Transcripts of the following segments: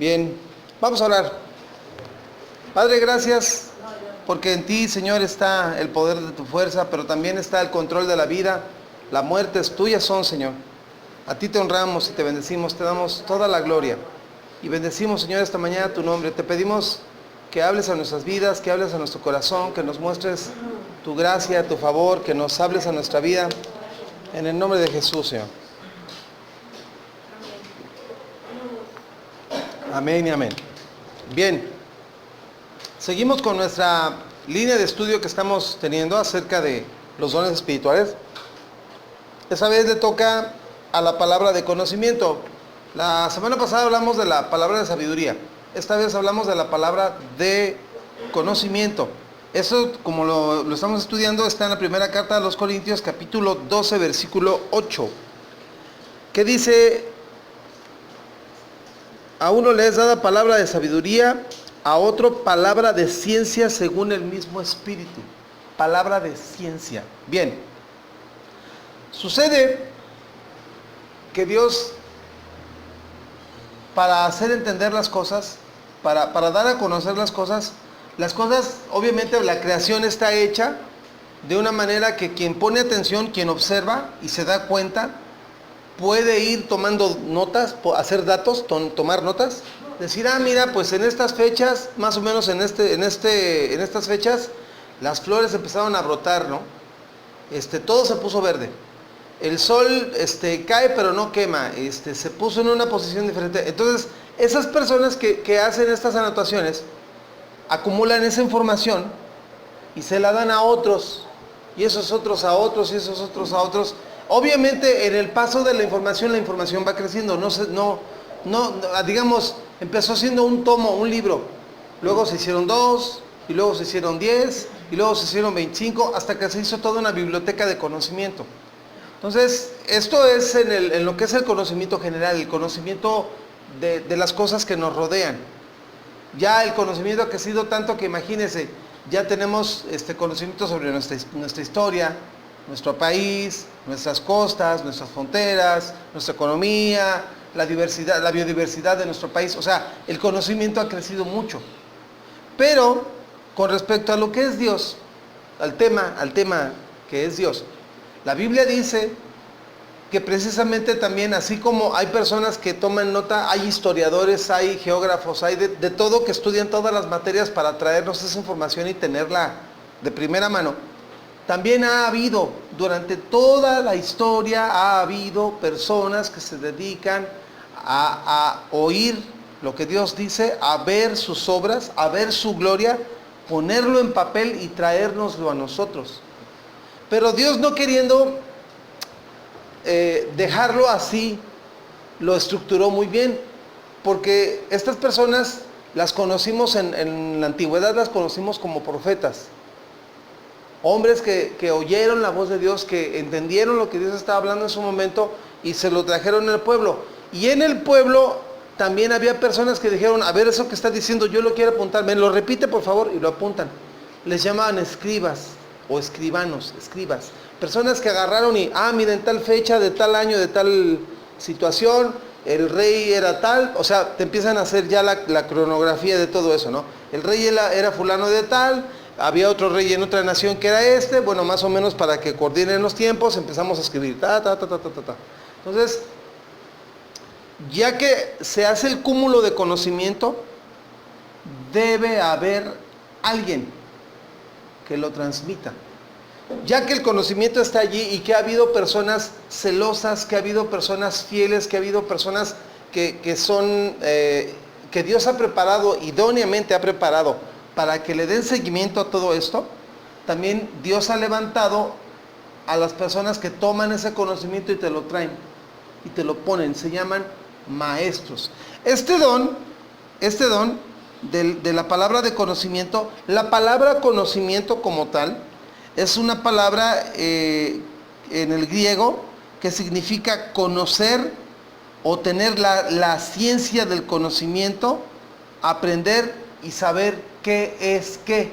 Bien, vamos a orar. Padre, gracias porque en ti, Señor, está el poder de tu fuerza, pero también está el control de la vida. La muerte es tuya son, Señor. A ti te honramos y te bendecimos, te damos toda la gloria. Y bendecimos, Señor, esta mañana tu nombre. Te pedimos que hables a nuestras vidas, que hables a nuestro corazón, que nos muestres tu gracia, tu favor, que nos hables a nuestra vida. En el nombre de Jesús, Señor. Amén y amén. Bien, seguimos con nuestra línea de estudio que estamos teniendo acerca de los dones espirituales. Esta vez le toca a la palabra de conocimiento. La semana pasada hablamos de la palabra de sabiduría. Esta vez hablamos de la palabra de conocimiento. Eso, como lo estamos estudiando, está en la primera carta a los Corintios, capítulo 12, versículo 8. Que dice: a uno le es dada palabra de sabiduría, a otro palabra de ciencia según el mismo Espíritu. Palabra de ciencia. Bien. Sucede que Dios, para hacer entender las cosas, para dar a conocer las cosas, obviamente la creación está hecha de una manera que quien pone atención, quien observa y se da cuenta, puede ir tomando notas, hacer datos, tomar notas, decir, mira, pues en estas fechas, más o menos en estas fechas, las flores empezaron a brotar, ¿no? Todo se puso verde. El sol cae pero no quema, se puso en una posición diferente. Entonces, esas personas que hacen estas anotaciones, acumulan esa información y se la dan a otros, y esos otros a otros, y esos otros a otros. Obviamente, en el paso de la información va creciendo. Digamos, empezó siendo un tomo, un libro. Luego se hicieron 2, y luego se hicieron 10, y luego se hicieron 25, hasta que se hizo toda una biblioteca de conocimiento. Entonces, esto es en lo que es el conocimiento general, el conocimiento de las cosas que nos rodean. Ya el conocimiento ha crecido tanto que, imagínense, ya tenemos conocimiento sobre nuestra historia, nuestro país, nuestras costas, nuestras fronteras, nuestra economía, la biodiversidad de nuestro país. O sea, el conocimiento ha crecido mucho. Pero, con respecto a lo que es Dios, al tema que es Dios, la Biblia dice que precisamente también, así como hay personas que toman nota, hay historiadores, hay geógrafos, hay de todo, que estudian todas las materias para traernos esa información y tenerla de primera mano. También ha habido, durante toda la historia, ha habido personas que se dedican a oír lo que Dios dice, a ver sus obras, a ver su gloria, ponerlo en papel y traérnoslo a nosotros. Pero Dios, no queriendo dejarlo así, lo estructuró muy bien, porque estas personas las conocimos en la antigüedad, las conocimos como profetas. Hombres que oyeron la voz de Dios, que entendieron lo que Dios estaba hablando en su momento y se lo trajeron al pueblo. Y en el pueblo también había personas que dijeron, a ver, eso que está diciendo yo lo quiero apuntar, me lo repite por favor, y lo apuntan. Les llamaban escribas o escribanos, escribas. Personas que agarraron y, miren, tal fecha, de tal año, de tal situación, el rey era tal, o sea, te empiezan a hacer ya la cronografía de todo eso, ¿no? El rey era fulano de tal, había otro rey en otra nación que era bueno, más o menos para que coordinen los tiempos, empezamos a escribir, Entonces, ya que se hace el cúmulo de conocimiento, debe haber alguien que lo transmita. Ya que el conocimiento está allí y que ha habido personas celosas, que ha habido personas fieles, que ha habido personas que Dios ha preparado, idóneamente ha preparado, para que le den seguimiento a todo esto, también Dios ha levantado a las personas que toman ese conocimiento y te lo traen, y te lo ponen, se llaman maestros. Este don de la palabra de conocimiento, la palabra conocimiento como tal, es una palabra en el griego que significa conocer o tener la ciencia del conocimiento, aprender y saber qué es qué.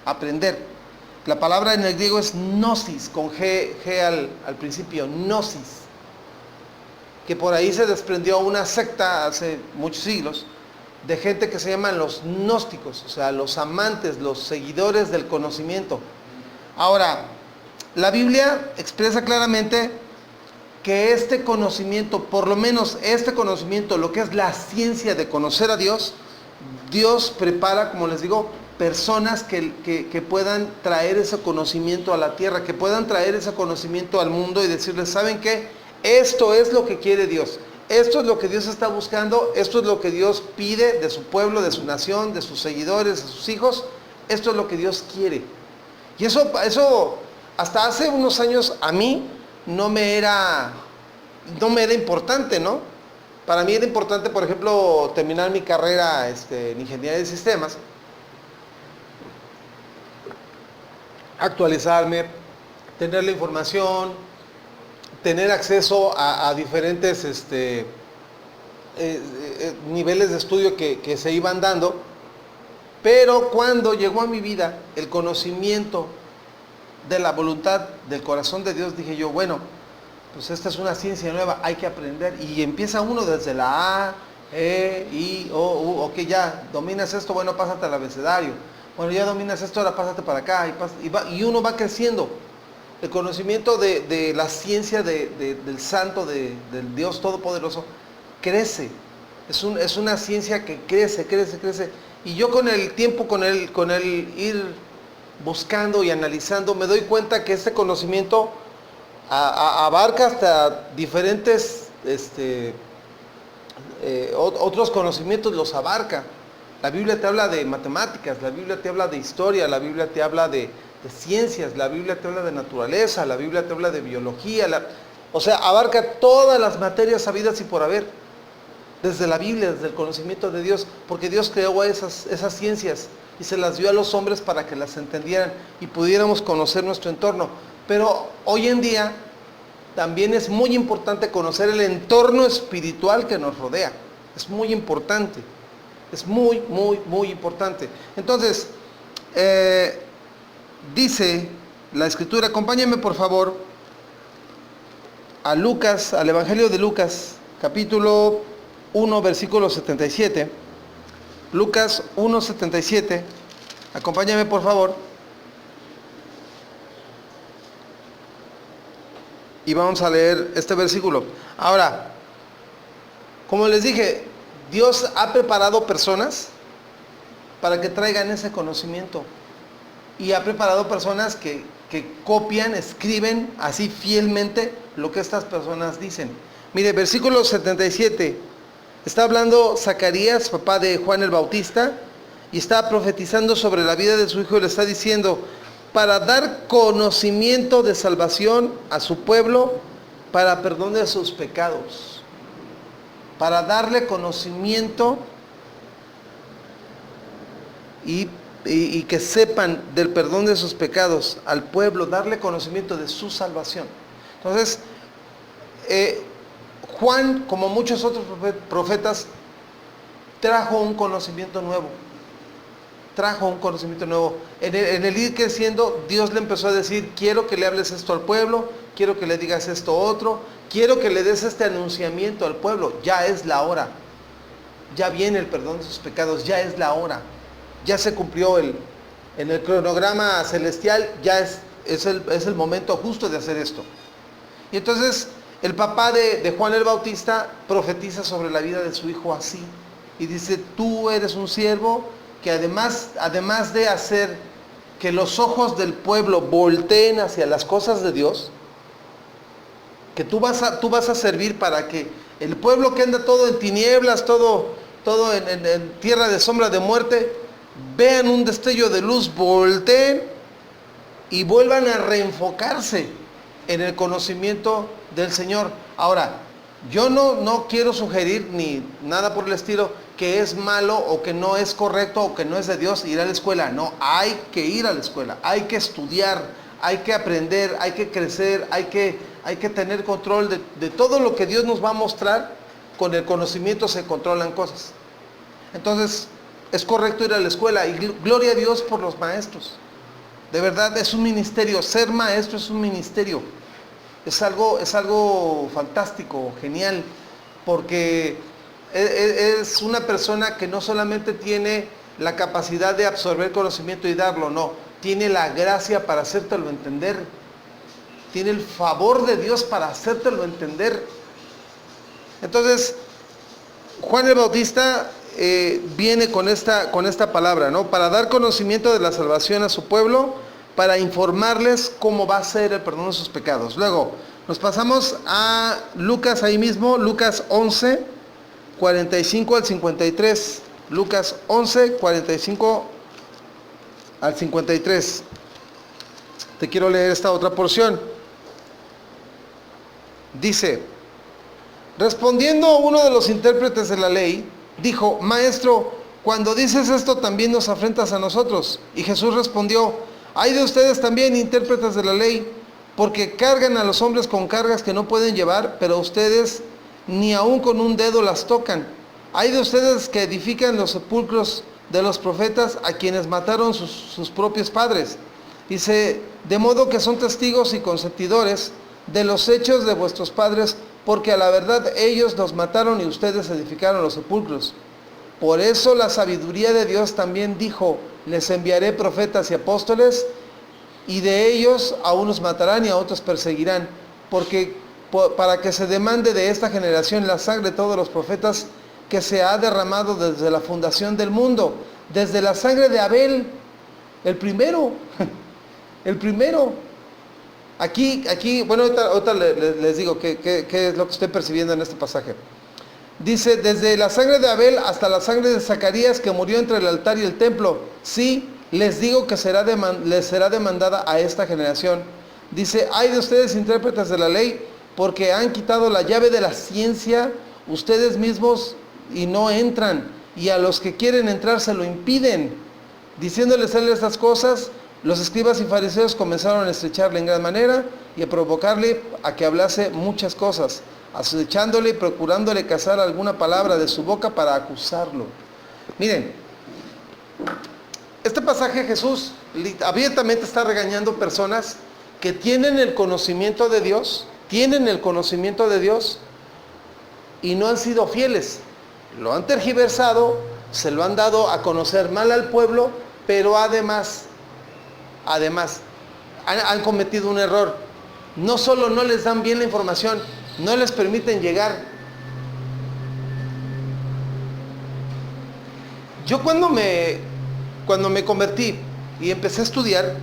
Aprender. La palabra en el griego es gnosis, con G al principio, gnosis. que por ahí se desprendió una secta hace muchos siglos, de gente que se llaman los gnósticos, o sea, los amantes, los seguidores del conocimiento. Ahora, la Biblia expresa claramente que este conocimiento, por lo menos este conocimiento, lo que es la ciencia de conocer a Dios, Dios prepara, como les digo, personas que puedan traer ese conocimiento a la tierra, que puedan traer ese conocimiento al mundo y decirles, ¿saben qué? Esto es lo que quiere Dios. Esto es lo que Dios está buscando, esto es lo que Dios pide de su pueblo, de su nación, de sus seguidores, de sus hijos. Esto es lo que Dios quiere. Y eso hasta hace unos años a mí no me era importante, ¿no? Para mí era importante, por ejemplo, terminar mi carrera en ingeniería de sistemas, actualizarme, tener la información, tener acceso a diferentes niveles de estudio que se iban dando. Pero cuando llegó a mi vida el conocimiento de la voluntad del corazón de Dios, dije yo, bueno, pues esta es una ciencia nueva, hay que aprender. Y empieza uno desde la A, E, I, O, U, ok, ya dominas esto, bueno, pásate al abecedario. Bueno, ya dominas esto, ahora pásate para acá. Y uno va creciendo. El conocimiento de la ciencia del santo, del Dios Todopoderoso, crece. Es una ciencia que crece. Y yo con el tiempo, con el ir buscando y analizando, me doy cuenta que este conocimiento abarca hasta diferentes otros conocimientos, los abarca. La Biblia te habla de matemáticas, la Biblia te habla de historia, la Biblia te habla de ciencias, la Biblia te habla de naturaleza, la Biblia te habla de biología, o sea, abarca todas las materias habidas y por haber, desde la Biblia, desde el conocimiento de Dios, porque Dios creó esas ciencias y se las dio a los hombres para que las entendieran y pudiéramos conocer nuestro entorno. Pero hoy en día también es muy importante conocer el entorno espiritual que nos rodea. Es muy importante. Es muy, muy, muy importante. Entonces, dice la Escritura, acompáñenme por favor a Lucas, al Evangelio de Lucas, capítulo 1, versículo 77. Lucas 1, 77. Acompáñenme por favor. Y vamos a leer este versículo. Ahora, como les dije, Dios ha preparado personas para que traigan ese conocimiento. Y ha preparado personas que copian, escriben así fielmente lo que estas personas dicen. Mire, versículo 77. Está hablando Zacarías, papá de Juan el Bautista, y está profetizando sobre la vida de su hijo y le está diciendo, para dar conocimiento de salvación a su pueblo, para perdón de sus pecados. Para darle conocimiento y que sepan del perdón de sus pecados al pueblo, darle conocimiento de su salvación. Entonces, Juan, como muchos otros profetas, trajo un conocimiento nuevo. En el ir creciendo, Dios le empezó a decir, quiero que le hables esto al pueblo, quiero que le digas esto otro, quiero que le des este anunciamiento al pueblo. Ya es la hora. Ya viene el perdón de sus pecados, ya es la hora. Ya se cumplió en el cronograma celestial, ya es el momento justo de hacer esto. Y entonces el papá de Juan el Bautista profetiza sobre la vida de su hijo así. Y dice, tú eres un siervo que además de hacer que los ojos del pueblo volteen hacia las cosas de Dios, que tú vas a servir para que el pueblo que anda todo en tinieblas, todo en tierra de sombra de muerte, vean un destello de luz, volteen y vuelvan a reenfocarse en el conocimiento del Señor. Ahora, yo no quiero sugerir ni nada por el estilo que es malo o que no es correcto o que no es de Dios ir a la escuela. No, hay que ir a la escuela, hay que estudiar, hay que aprender, hay que crecer, hay que tener control de todo lo que Dios nos va a mostrar. Con el conocimiento se controlan cosas. Entonces, es correcto ir a la escuela y gloria a Dios por los maestros. De verdad es un ministerio, ser maestro es un ministerio. es algo fantástico, genial, porque es una persona que no solamente tiene la capacidad de absorber conocimiento y darlo, no, tiene la gracia para hacértelo entender, tiene el favor de Dios para hacértelo entender. Entonces, Juan el Bautista viene con esta palabra, ¿no? Para dar conocimiento de la salvación a su pueblo, para informarles cómo va a ser el perdón de sus pecados. Luego, nos pasamos a Lucas ahí mismo, Lucas 11, 45 al 53. Lucas 11, 45 al 53. Te quiero leer esta otra porción. Dice: respondiendo uno de los intérpretes de la ley, dijo: Maestro, cuando dices esto también nos afrentas a nosotros. Y Jesús respondió: hay de ustedes también, intérpretes de la ley, porque cargan a los hombres con cargas que no pueden llevar, pero ustedes ni aun con un dedo las tocan. Hay de ustedes que edifican los sepulcros de los profetas, a quienes mataron sus propios padres. Dice: de modo que son testigos y consentidores de los hechos de vuestros padres, porque a la verdad ellos los mataron y ustedes edificaron los sepulcros. Por eso la sabiduría de Dios también dijo: les enviaré profetas y apóstoles, y de ellos a unos matarán y a otros perseguirán, para que se demande de esta generación la sangre de todos los profetas que se ha derramado desde la fundación del mundo, desde la sangre de Abel, el primero. Aquí, bueno, ahorita les digo qué es lo que estoy percibiendo en este pasaje. Dice: desde la sangre de Abel hasta la sangre de Zacarías, que murió entre el altar y el templo. Sí, les digo que les será demandada a esta generación. Dice: ay de ustedes, intérpretes de la ley, porque han quitado la llave de la ciencia ustedes mismos y no entran, y a los que quieren entrar se lo impiden. Diciéndoles él estas cosas, los escribas y fariseos comenzaron a estrecharle en gran manera y a provocarle a que hablase muchas cosas, acechándole y procurándole cazar alguna palabra de su boca para acusarlo. Miren, este pasaje Jesús abiertamente está regañando personas que tienen el conocimiento de Dios, y no han sido fieles. Lo han tergiversado, se lo han dado a conocer mal al pueblo, pero además han cometido un error. No solo no les dan bien la información, no les permiten llegar. Yo cuando me convertí y empecé a estudiar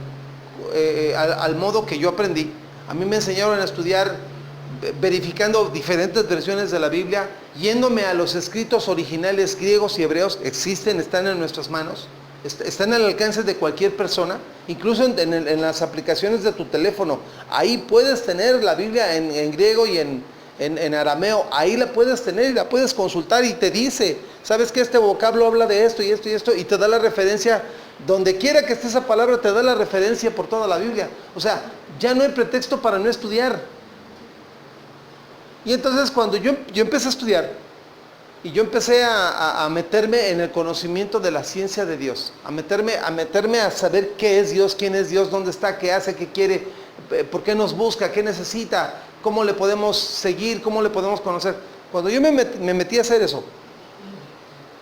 al modo que yo aprendí, a mí me enseñaron a estudiar verificando diferentes versiones de la Biblia, yéndome a los escritos originales griegos y hebreos. Existen, están en nuestras manos, están al alcance de cualquier persona, incluso en las aplicaciones de tu teléfono. Ahí puedes tener la Biblia en griego y en arameo. Ahí la puedes tener y la puedes consultar, y te dice: ¿sabes qué? Este vocablo habla de esto y esto y esto, y te da la referencia. Donde quiera que esté esa palabra, te da la referencia por toda la Biblia. O sea, ya no hay pretexto para no estudiar. Y entonces cuando yo empecé a estudiar, y yo empecé a meterme en el conocimiento de la ciencia de Dios, a meterme a saber qué es Dios, quién es Dios, dónde está, qué hace, qué quiere, por qué nos busca, qué necesita, cómo le podemos seguir, cómo le podemos conocer. Cuando yo me metí a hacer eso,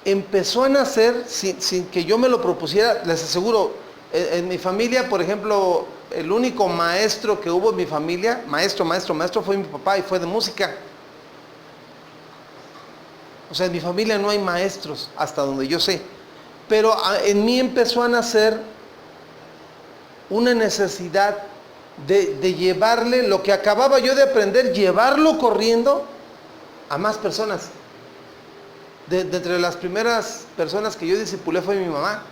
empezó a nacer, sin que yo me lo propusiera. Les aseguro, en mi familia, por ejemplo, el único maestro que hubo en mi familia, maestro fue mi papá, y fue de música. O sea, en mi familia no hay maestros, hasta donde yo sé. Pero en mí empezó a nacer una necesidad de llevarle lo que acababa yo de aprender, llevarlo corriendo a más personas. De entre las primeras personas que yo discipulé fue mi mamá.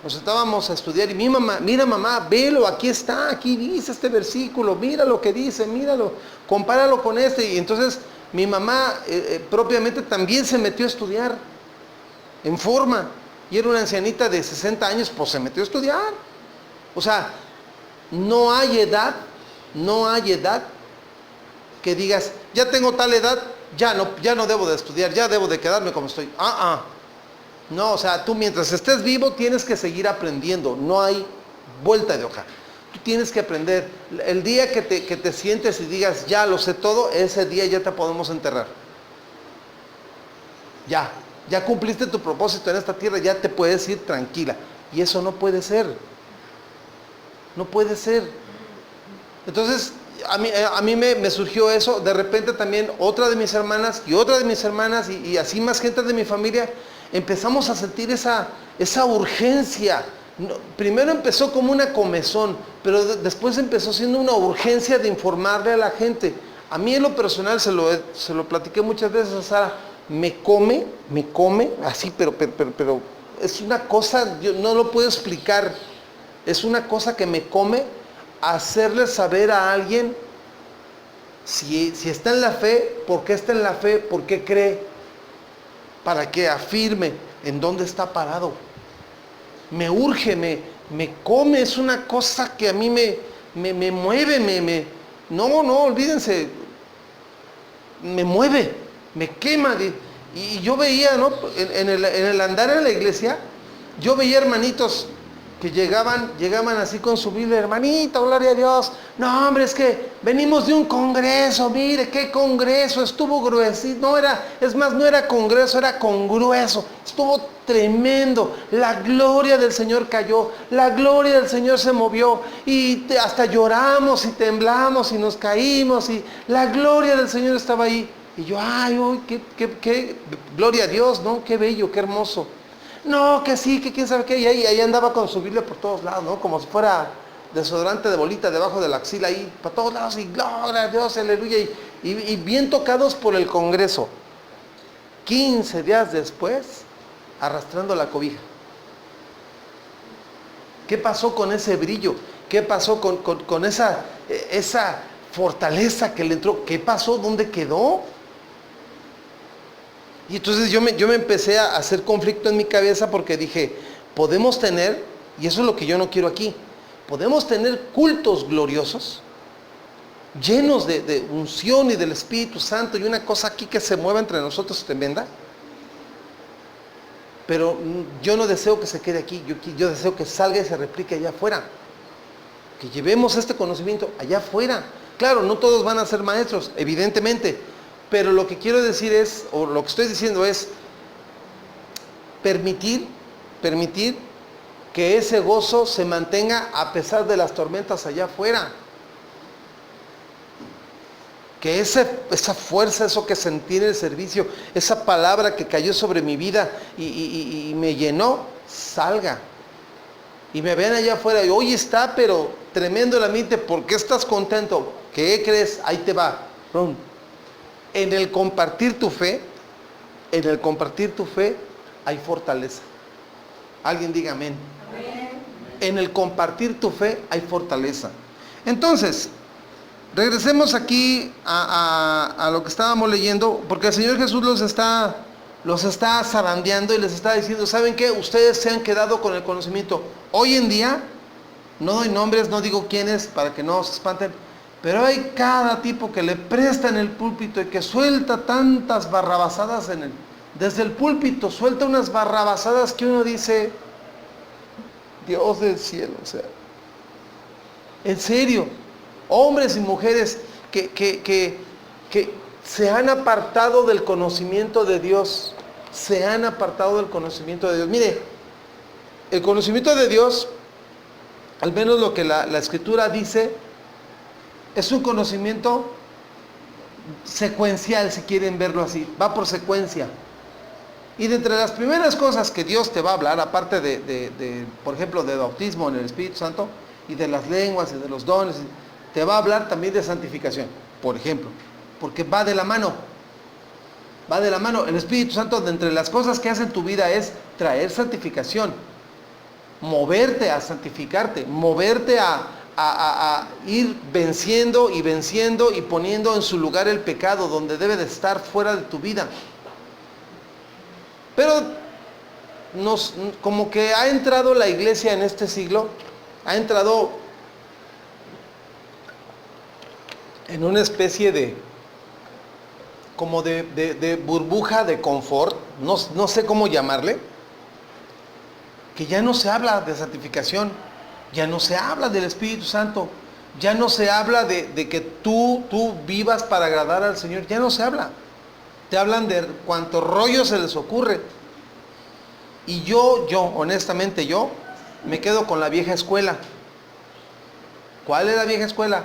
Nos estábamos a estudiar y mi mamá: mira mamá, velo, aquí está, aquí dice este versículo, mira lo que dice, míralo, compáralo con este. Y entonces mi mamá propiamente también se metió a estudiar en forma, y era una ancianita de 60 años, pues se metió a estudiar. O sea, no hay edad que digas: ya tengo tal edad, ya no debo de estudiar, ya debo de quedarme como estoy. No, o sea, tú mientras estés vivo tienes que seguir aprendiendo, no hay vuelta de hoja. Tú tienes que aprender. El día que te sientes y digas, ya lo sé todo, ese día ya te podemos enterrar. Ya cumpliste tu propósito en esta tierra, ya te puedes ir tranquila. Y eso no puede ser. No puede ser. Entonces, a mí me surgió eso. De repente también otra de mis hermanas y otra de mis hermanas y así más gente de mi familia, empezamos a sentir esa urgencia. Primero empezó como una comezón, pero después empezó siendo una urgencia de informarle a la gente. A mí en lo personal, se lo platiqué muchas veces a Sara, me come, así, pero es una cosa, yo no lo puedo explicar, es una cosa que me come hacerle saber a alguien si está en la fe, por qué está en la fe, por qué cree, para que afirme en dónde está parado. Me urge, me come, es una cosa que a mí me mueve, no, olvídense, me mueve, me quema. Y yo veía, ¿no? En el andar en la iglesia, yo veía hermanitos que llegaban así con su Biblia, hermanito, gloria a Dios. No, hombre, es que venimos de un congreso, mire, qué congreso, estuvo gruesito, no era congreso, era congrueso, estuvo tremendo, la gloria del Señor cayó, la gloria del Señor se movió, y hasta lloramos y temblamos y nos caímos, y la gloria del Señor estaba ahí. Y yo, ay, qué gloria a Dios, ¿no? Qué bello, qué hermoso. No, que sí, que quién sabe qué. Y ahí andaba con su Biblia por todos lados, ¿no? Como si fuera desodorante de bolita debajo de la axila ahí, para todos lados, y gloria a Dios, aleluya. Y bien tocados por el congreso. 15 días después, arrastrando la cobija. ¿Qué pasó con ese brillo? ¿Qué pasó con esa fortaleza que le entró? ¿Qué pasó? ¿Dónde quedó? Y entonces yo me empecé a hacer conflicto en mi cabeza porque dije, podemos tener, y eso es lo que yo no quiero aquí, podemos tener cultos gloriosos, llenos de unción y del Espíritu Santo, y una cosa aquí que se mueva entre nosotros tremenda, pero yo no deseo que se quede aquí, yo deseo que salga y se replique allá afuera, que llevemos este conocimiento allá afuera. Claro, no todos van a ser maestros, evidentemente, pero lo que quiero decir es, o lo que estoy diciendo es, permitir que ese gozo se mantenga a pesar de las tormentas allá afuera. Que esa fuerza, eso que sentí en el servicio, esa palabra que cayó sobre mi vida y me llenó, salga. Y me vean allá afuera y hoy está, pero tremendo el ambiente. ¿Por qué estás contento? ¿Qué crees? Ahí te va. En el compartir tu fe, hay fortaleza. Alguien diga amén. Amén. En el compartir tu fe hay fortaleza. Entonces, regresemos aquí a lo que estábamos leyendo, porque el Señor Jesús los está zarandeando y les está diciendo, ¿saben qué? Ustedes se han quedado con el conocimiento. Hoy en día, no doy nombres, no digo quiénes, para que no se espanten, pero hay cada tipo que le presta en el púlpito y que suelta tantas barrabasadas desde el púlpito, suelta unas barrabasadas que uno dice, Dios del cielo, o sea, en serio, hombres y mujeres que se han apartado del conocimiento de Dios, Mire, el conocimiento de Dios, al menos lo que la Escritura dice, es un conocimiento secuencial, si quieren verlo así, va por secuencia. Y de entre las primeras cosas que Dios te va a hablar, aparte por ejemplo, de bautismo en el Espíritu Santo, y de las lenguas y de los dones, te va a hablar también de santificación, por ejemplo, porque va de la mano. El Espíritu Santo, de entre las cosas que hace en tu vida, es traer santificación, moverte a santificarte, moverte a ir venciendo y poniendo en su lugar el pecado donde debe de estar fuera de tu vida. Pero como que ha entrado la iglesia en este siglo, ha entrado en una especie de burbuja de confort, no sé cómo llamarle, que ya no se habla de santificación. Ya no se habla del Espíritu Santo. Ya no se habla de que tú vivas para agradar al Señor. Ya no se habla. Te hablan de cuánto rollo se les ocurre. Y honestamente, yo me quedo con la vieja escuela. ¿Cuál es la vieja escuela?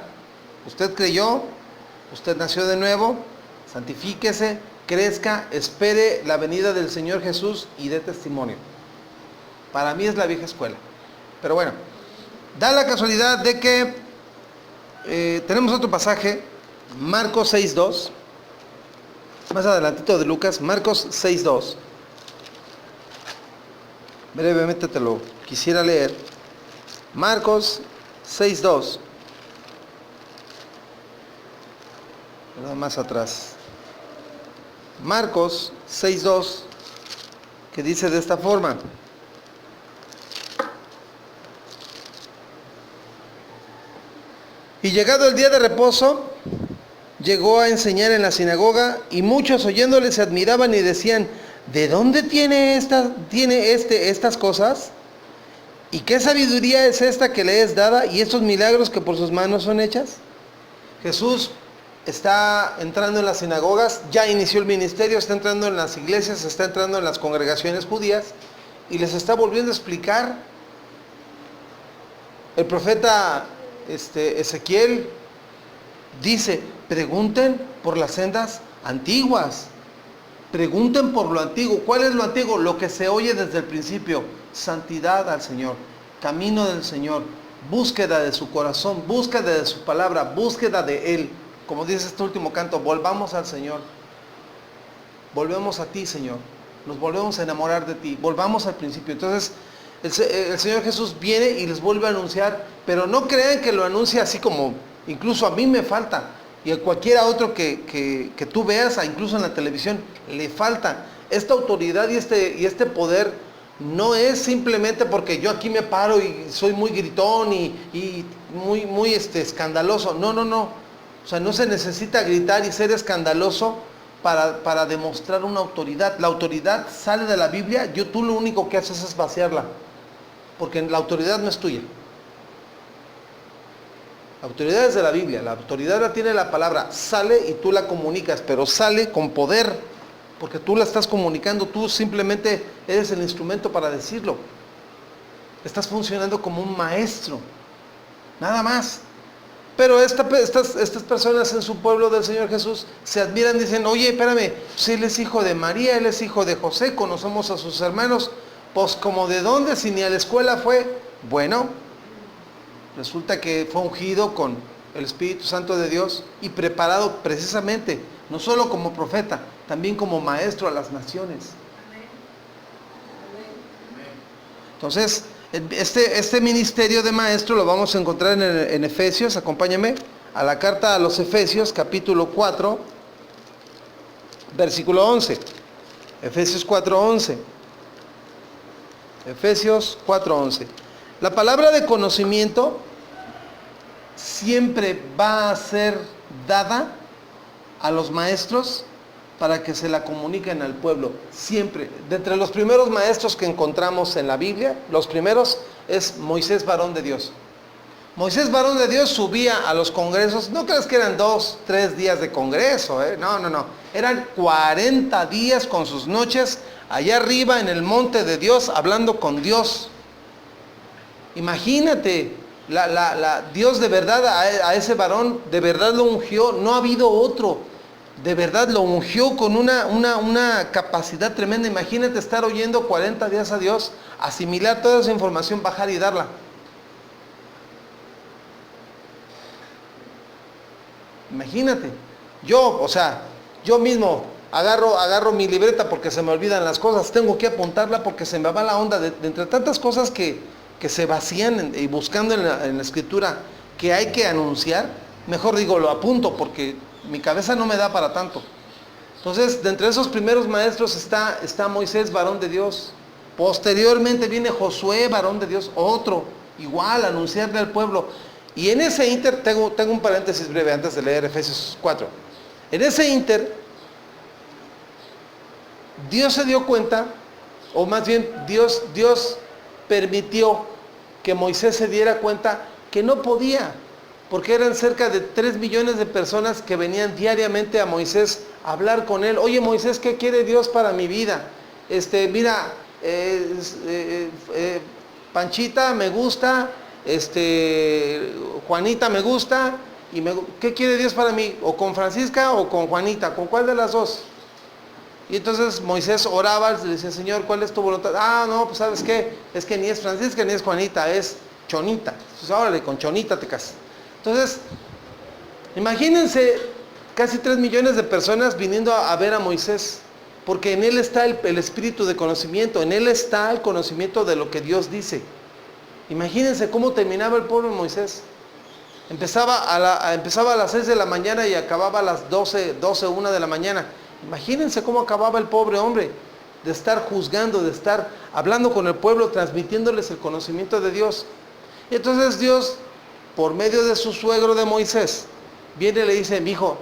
Usted creyó, usted nació de nuevo, santifíquese, crezca, espere la venida del Señor Jesús y dé testimonio. Para mí es la vieja escuela. Pero bueno, da la casualidad de que tenemos otro pasaje, Marcos 6.2, más adelantito de Lucas, Marcos 6.2. Brevemente te lo quisiera leer. Marcos 6.2. Nada más atrás. Marcos 6.2, que dice de esta forma. Y llegado el día de reposo, llegó a enseñar en la sinagoga, y muchos oyéndole se admiraban y decían: ¿de dónde tiene estas cosas? ¿Y qué sabiduría es esta que le es dada, y estos milagros que por sus manos son hechas? Jesús está entrando en las sinagogas, ya inició el ministerio, está entrando en las iglesias, está entrando en las congregaciones judías, y les está volviendo a explicar. El profeta Ezequiel dice: pregunten por las sendas antiguas, pregunten por lo antiguo. ¿Cuál es lo antiguo? Lo que se oye desde el principio: santidad al Señor, camino del Señor, búsqueda de su corazón, búsqueda de su palabra, búsqueda de Él. Como dice este último canto, volvamos al Señor, volvemos a ti, Señor, nos volvemos a enamorar de ti, volvamos al principio. Entonces el Señor Jesús viene y les vuelve a anunciar, pero no crean que lo anuncia así como, incluso a mí me falta, y a cualquiera otro que tú veas, incluso en la televisión, le falta. Esta autoridad y este poder no es simplemente porque yo aquí me paro y soy muy gritón y muy escandaloso. No. O sea, no se necesita gritar y ser escandaloso para demostrar una autoridad. La autoridad sale de la Biblia, tú lo único que haces es vaciarla, porque la autoridad no es tuya. La autoridad es de la Biblia, la autoridad la tiene la palabra, sale y tú la comunicas, pero sale con poder, porque tú la estás comunicando, tú simplemente eres el instrumento para decirlo. Estás funcionando como un maestro, nada más. Pero estas personas en su pueblo del Señor Jesús se admiran, dicen: oye, espérame, si él es hijo de María, él es hijo de José, conocemos a sus hermanos, pues como de dónde, si ni a la escuela fue. Bueno, resulta que fue ungido con el Espíritu Santo de Dios y preparado precisamente, no solo como profeta, también como maestro a las naciones. Entonces, este ministerio de maestro lo vamos a encontrar en Efesios. Acompáñame a la carta a los Efesios, capítulo 4, versículo 11. Efesios 4:11. Efesios 4:11. La palabra de conocimiento siempre va a ser dada a los maestros para que se la comuniquen al pueblo. Siempre. De entre los primeros maestros que encontramos en la Biblia, los primeros es Moisés, varón de Dios. Moisés, varón de Dios, subía a los congresos. No creas que eran 2, 3 días de congreso, No. Eran 40 días con sus noches allá arriba en el monte de Dios, hablando con Dios. Imagínate, Dios de verdad a ese varón, de verdad lo ungió. No ha habido otro. De verdad lo ungió con una capacidad tremenda. Imagínate estar oyendo 40 días a Dios, asimilar toda esa información, bajar y darla. Imagínate. Yo mismo agarro mi libreta porque se me olvidan las cosas. Tengo que apuntarla porque se me va la onda de entre tantas cosas que se vacían y buscando en la escritura que hay que anunciar. Mejor digo, lo apunto porque mi cabeza no me da para tanto. Entonces, de entre esos primeros maestros está Moisés, varón de Dios. Posteriormente viene Josué, varón de Dios, otro, igual, anunciarle al pueblo. Y en ese ínter, tengo un paréntesis breve antes de leer Efesios 4. En ese ínter, Dios se dio cuenta, o más bien Dios permitió que Moisés se diera cuenta que no podía, porque eran cerca de 3 millones de personas que venían diariamente a Moisés a hablar con él. Oye, Moisés, ¿qué quiere Dios para mi vida? Mira, Panchita me gusta, Juanita me gusta, ¿qué quiere Dios para mí? ¿O con Francisca o con Juanita? ¿Con cuál de las dos? Y entonces Moisés oraba, le decía, Señor, ¿cuál es tu voluntad? Ah, no, pues ¿sabes qué? Es que ni es Francisca ni es Juanita, es Chonita. Entonces, órale, con Chonita te casas. Entonces, imagínense casi 3 millones de personas viniendo a ver a Moisés, porque en él está el espíritu de conocimiento, en él está el conocimiento de lo que Dios dice. Imagínense cómo terminaba el pueblo de Moisés. Empezaba a las 6 de la mañana y acababa a las 12, 1 de la mañana. Imagínense cómo acababa el pobre hombre de estar juzgando, de estar hablando con el pueblo, transmitiéndoles el conocimiento de Dios. Y entonces Dios, por medio de su suegro de Moisés, viene y le dice, mi hijo,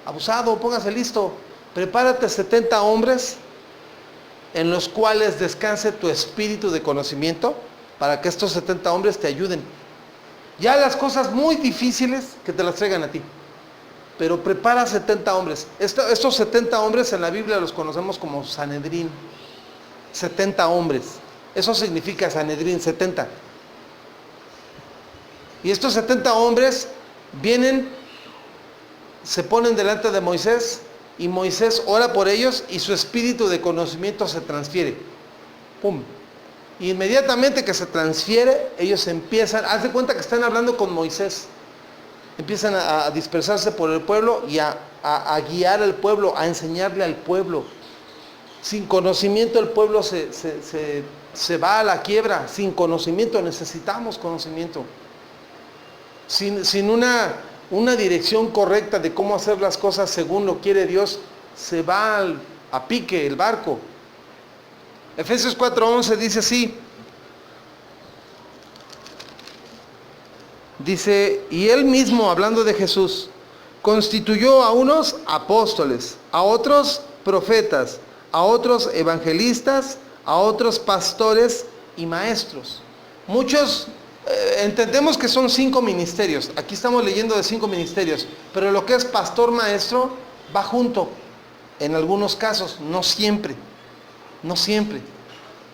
abusado, póngase listo, prepárate 70 hombres en los cuales descanse tu espíritu de conocimiento, para que estos 70 hombres te ayuden. Ya las cosas muy difíciles que te las traigan a ti. Pero prepara 70 hombres. Estos 70 hombres en la Biblia los conocemos como Sanedrín. 70 hombres. Eso significa Sanedrín, 70. Y estos 70 hombres vienen, se ponen delante de Moisés, y Moisés ora por ellos y su espíritu de conocimiento se transfiere. ¡Pum! Y inmediatamente que se transfiere, ellos empiezan, haz de cuenta que están hablando con Moisés. Empiezan a dispersarse por el pueblo y a guiar al pueblo, a enseñarle al pueblo. Sin conocimiento el pueblo se va a la quiebra. Sin conocimiento, necesitamos conocimiento. Sin una dirección correcta de cómo hacer las cosas según lo quiere Dios, se va a pique el barco. Efesios 4:11 dice así. Dice, y él mismo, hablando de Jesús, constituyó a unos apóstoles, a otros profetas, a otros evangelistas, a otros pastores y maestros. Muchos entendemos que son 5 ministerios. Aquí estamos leyendo de 5 ministerios, pero lo que es pastor maestro va junto. En algunos casos, no siempre,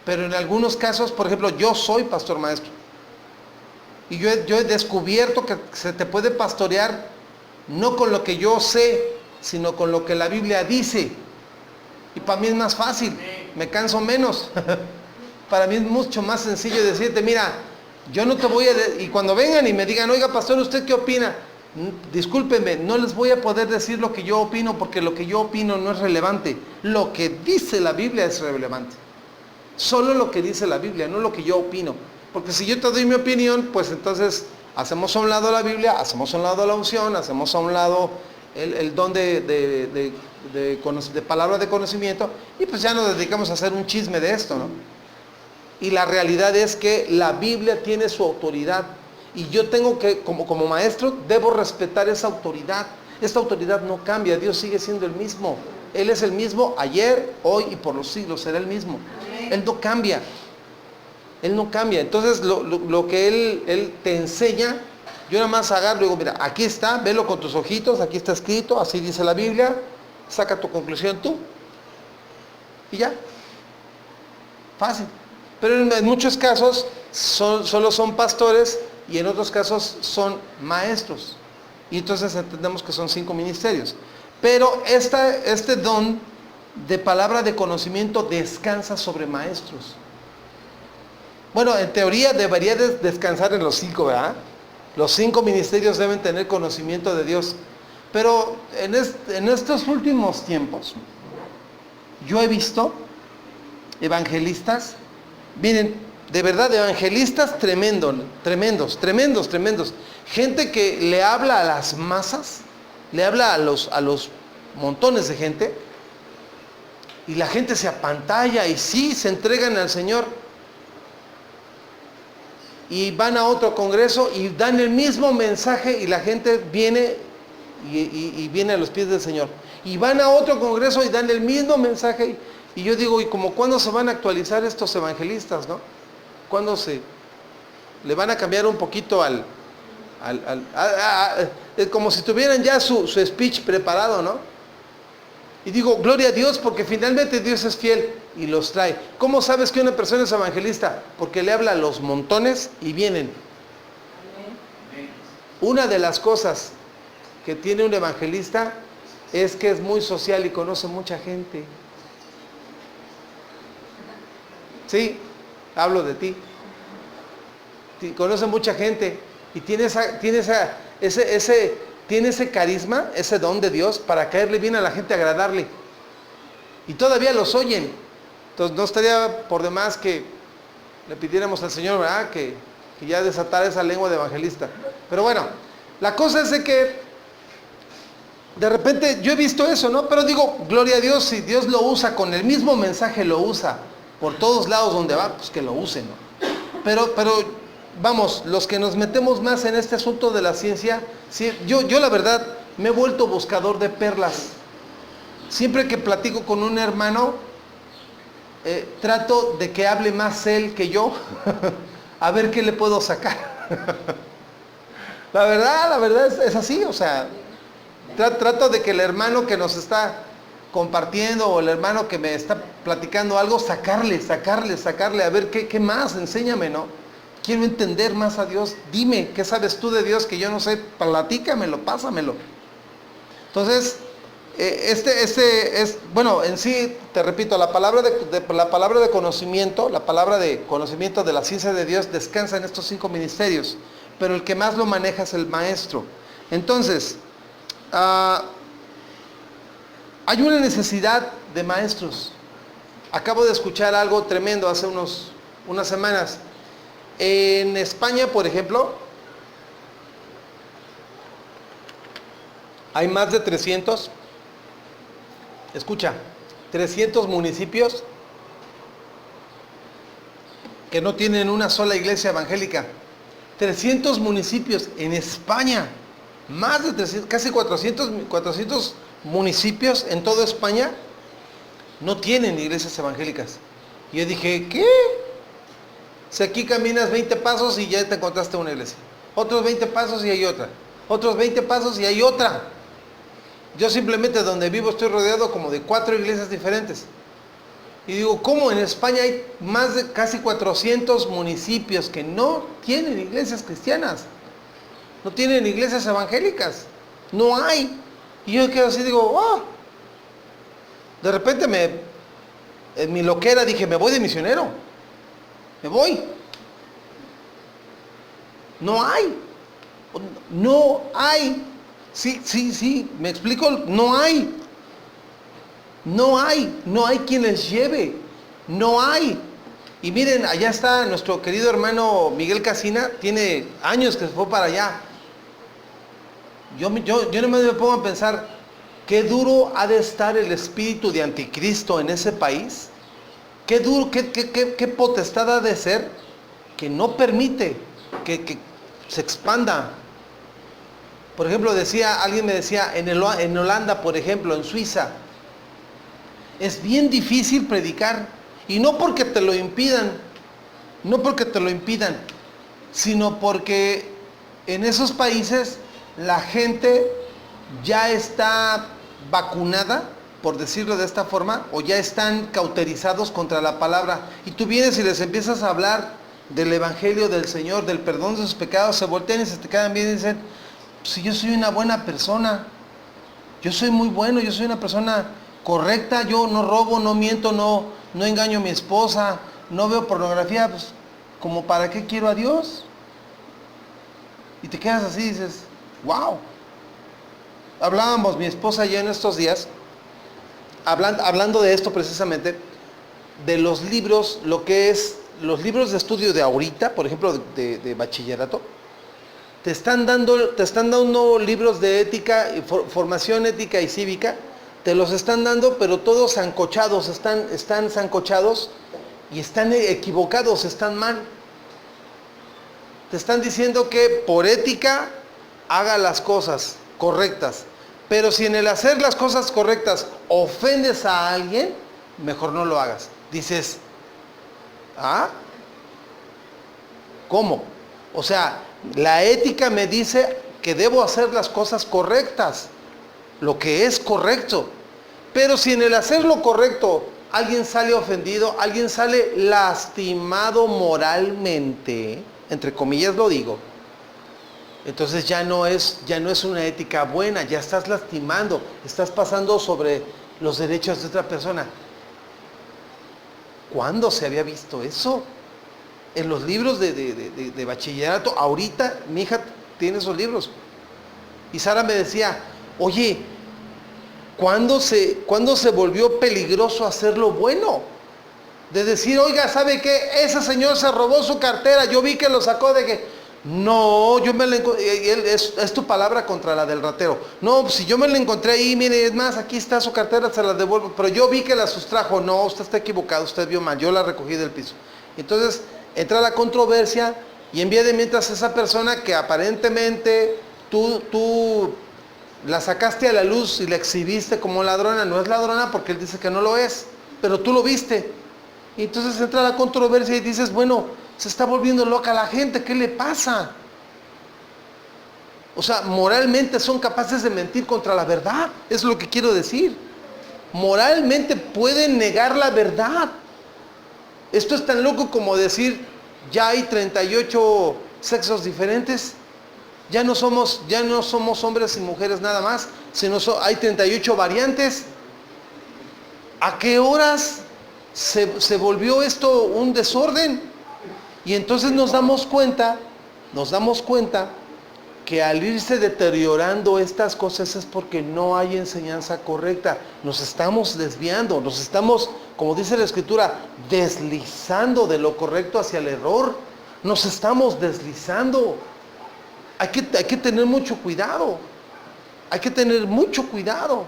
pero en algunos casos, por ejemplo, yo soy pastor maestro. Y yo he descubierto que se te puede pastorear no con lo que yo sé, sino con lo que la Biblia dice. Y para mí es más fácil, me canso menos. Para mí es mucho más sencillo decirte, mira, yo no te voy a... Y cuando vengan y me digan, oiga, pastor, ¿usted qué opina? Discúlpenme, no les voy a poder decir lo que yo opino, porque lo que yo opino no es relevante. Lo que dice la Biblia es relevante. Solo lo que dice la Biblia, no lo que yo opino. Porque si yo te doy mi opinión, pues entonces hacemos a un lado la Biblia, hacemos a un lado la unción, hacemos a un lado el don de palabra de conocimiento, y pues ya nos dedicamos a hacer un chisme de esto, ¿no? Y la realidad es que la Biblia tiene su autoridad, y yo tengo que, como maestro, debo respetar esa autoridad. Esta autoridad no cambia, Dios sigue siendo el mismo. Él es el mismo ayer, hoy y por los siglos, será el mismo. Él no cambia. Él no cambia. Entonces lo que Él te enseña, yo nada más agarro y digo, mira, aquí está, velo con tus ojitos, aquí está escrito, así dice la Biblia, saca tu conclusión tú. Y ya. Fácil. Pero en muchos casos solo son pastores y en otros casos son maestros. Y entonces entendemos que son 5 ministerios. Pero este don de palabra de conocimiento descansa sobre maestros. Bueno, en teoría debería descansar en los 5, ¿verdad? Los 5 ministerios deben tener conocimiento de Dios. Pero en estos últimos tiempos, yo he visto evangelistas, miren, de verdad, evangelistas tremendos. Gente que le habla a las masas, le habla a los montones de gente, y la gente se apantalla y sí, se entregan al Señor. Y van a otro congreso y dan el mismo mensaje y la gente viene y viene a los pies del Señor. Y van a otro congreso y dan el mismo mensaje. Y yo digo, ¿y como cuándo se van a actualizar estos evangelistas, no? ¿Cuándo se le van a cambiar un poquito como si tuvieran ya su speech preparado, ¿no? Y digo, gloria a Dios, porque finalmente Dios es fiel y los trae. ¿Cómo sabes que una persona es evangelista? Porque le habla a los montones y vienen. Una de las cosas que tiene un evangelista es que es muy social y conoce mucha gente. Sí, hablo de ti. Conoce mucha gente y tiene ese carisma, ese don de Dios para caerle bien a la gente, agradarle. Y todavía los oyen. Entonces no estaría por demás que le pidiéramos al Señor, ¿verdad?, que ya desatara esa lengua de evangelista. Pero bueno, la cosa es de que de repente yo he visto eso, ¿no? Pero digo, gloria a Dios, si Dios lo usa con el mismo mensaje, lo usa por todos lados donde va, pues que lo use, ¿no? Pero vamos, los que nos metemos más en este asunto de la ciencia, sí, yo la verdad me he vuelto buscador de perlas. Siempre que platico con un hermano, trato de que hable más él que yo, a ver qué le puedo sacar. La verdad es así, o sea, trato de que el hermano que nos está compartiendo o el hermano que me está platicando algo, sacarle, a ver qué más, enséñame, ¿no? Quiero entender más a Dios, dime, ¿qué sabes tú de Dios que yo no sé? Platícamelo, pásamelo. Entonces, bueno, en sí, te repito, la palabra de conocimiento, la palabra de conocimiento de la ciencia de Dios descansa en estos 5 ministerios, pero el que más lo maneja es el maestro. Entonces, hay una necesidad de maestros. Acabo de escuchar algo tremendo hace unas semanas. En España, por ejemplo, hay más de 300 municipios que no tienen una sola iglesia evangélica. 300 municipios en España, más de 300, casi 400 municipios en toda España no tienen iglesias evangélicas. Y yo dije, ¿qué? Si aquí caminas 20 pasos y ya te encontraste una iglesia. Otros 20 pasos y hay otra. Otros 20 pasos y hay otra. Yo simplemente donde vivo estoy rodeado como de 4 iglesias diferentes. Y digo, ¿cómo en España hay más de casi 400 municipios que no tienen iglesias cristianas? No tienen iglesias evangélicas. No hay. Y yo quedo así, digo, oh. De repente en mi loquera dije, me voy de misionero. Me voy. No hay. No hay. Sí, me explico, no hay. No hay quien les lleve. No hay. Y miren, allá está nuestro querido hermano Miguel Casina, tiene años que se fue para allá. Yo no me pongo a pensar, qué duro ha de estar el espíritu de anticristo en ese país. Qué duro, qué potestad ha de ser que no permite que se expanda. Por ejemplo, alguien me decía, en Holanda, por ejemplo, en Suiza, es bien difícil predicar. Y no porque te lo impidan, sino porque en esos países la gente ya está vacunada, por decirlo de esta forma, o ya están cauterizados contra la palabra. Y tú vienes y les empiezas a hablar del evangelio del Señor, del perdón de sus pecados, se voltean y se te quedan bien y dicen, si yo soy una buena persona, yo soy muy bueno, yo soy una persona correcta, yo no robo, no miento, no engaño a mi esposa, no veo pornografía, pues, ¿como para qué quiero a Dios? Y te quedas así y dices, wow. Hablábamos mi esposa y yo en estos días, hablando de esto precisamente, de los libros, lo que es los libros de estudio de ahorita, por ejemplo, de bachillerato, te están dando libros de ética, formación ética y cívica, te los están dando, pero todos sancochados, están sancochados y están equivocados, están mal. Te están diciendo que por ética haga las cosas correctas, pero si en el hacer las cosas correctas ofendes a alguien, mejor no lo hagas. Dices, ¿ah? ¿Cómo? O sea, la ética me dice que debo hacer las cosas correctas, lo que es correcto. Pero si en el hacer lo correcto alguien sale ofendido, alguien sale lastimado moralmente, entre comillas lo digo, entonces ya no es una ética buena, ya estás lastimando, estás pasando sobre los derechos de otra persona. ¿Cuándo se había visto eso? En los libros de bachillerato, ahorita mi hija tiene esos libros. Y Sara me decía, oye, ¿cuándo se volvió peligroso hacer lo bueno? De decir, oiga, ¿sabe qué? Ese señor se robó su cartera, yo vi que lo sacó de que... No, yo me la encontré, es tu palabra contra la del ratero. No, si yo me la encontré ahí, mire, es más, aquí está su cartera, se la devuelvo, pero yo vi que la sustrajo. No, usted está equivocado, usted vio mal, yo la recogí del piso. Entonces, entra la controversia y en vía de mientras esa persona que aparentemente tú la sacaste a la luz y la exhibiste como ladrona, no es ladrona porque él dice que no lo es, pero tú lo viste. Y entonces entra la controversia y dices, bueno, se está volviendo loca la gente, ¿qué le pasa? O sea, moralmente son capaces de mentir contra la verdad, es lo que quiero decir. Moralmente pueden negar la verdad. Esto es tan loco como decir, ya hay 38 sexos diferentes, ya no somos hombres y mujeres nada más, sino hay 38 variantes. ¿A qué horas se volvió esto un desorden? Y entonces nos damos cuenta que al irse deteriorando estas cosas es porque no hay enseñanza correcta. Nos estamos desviando, nos estamos, como dice la Escritura, deslizando de lo correcto hacia el error. Nos estamos deslizando. Hay que tener mucho cuidado. Hay que tener mucho cuidado.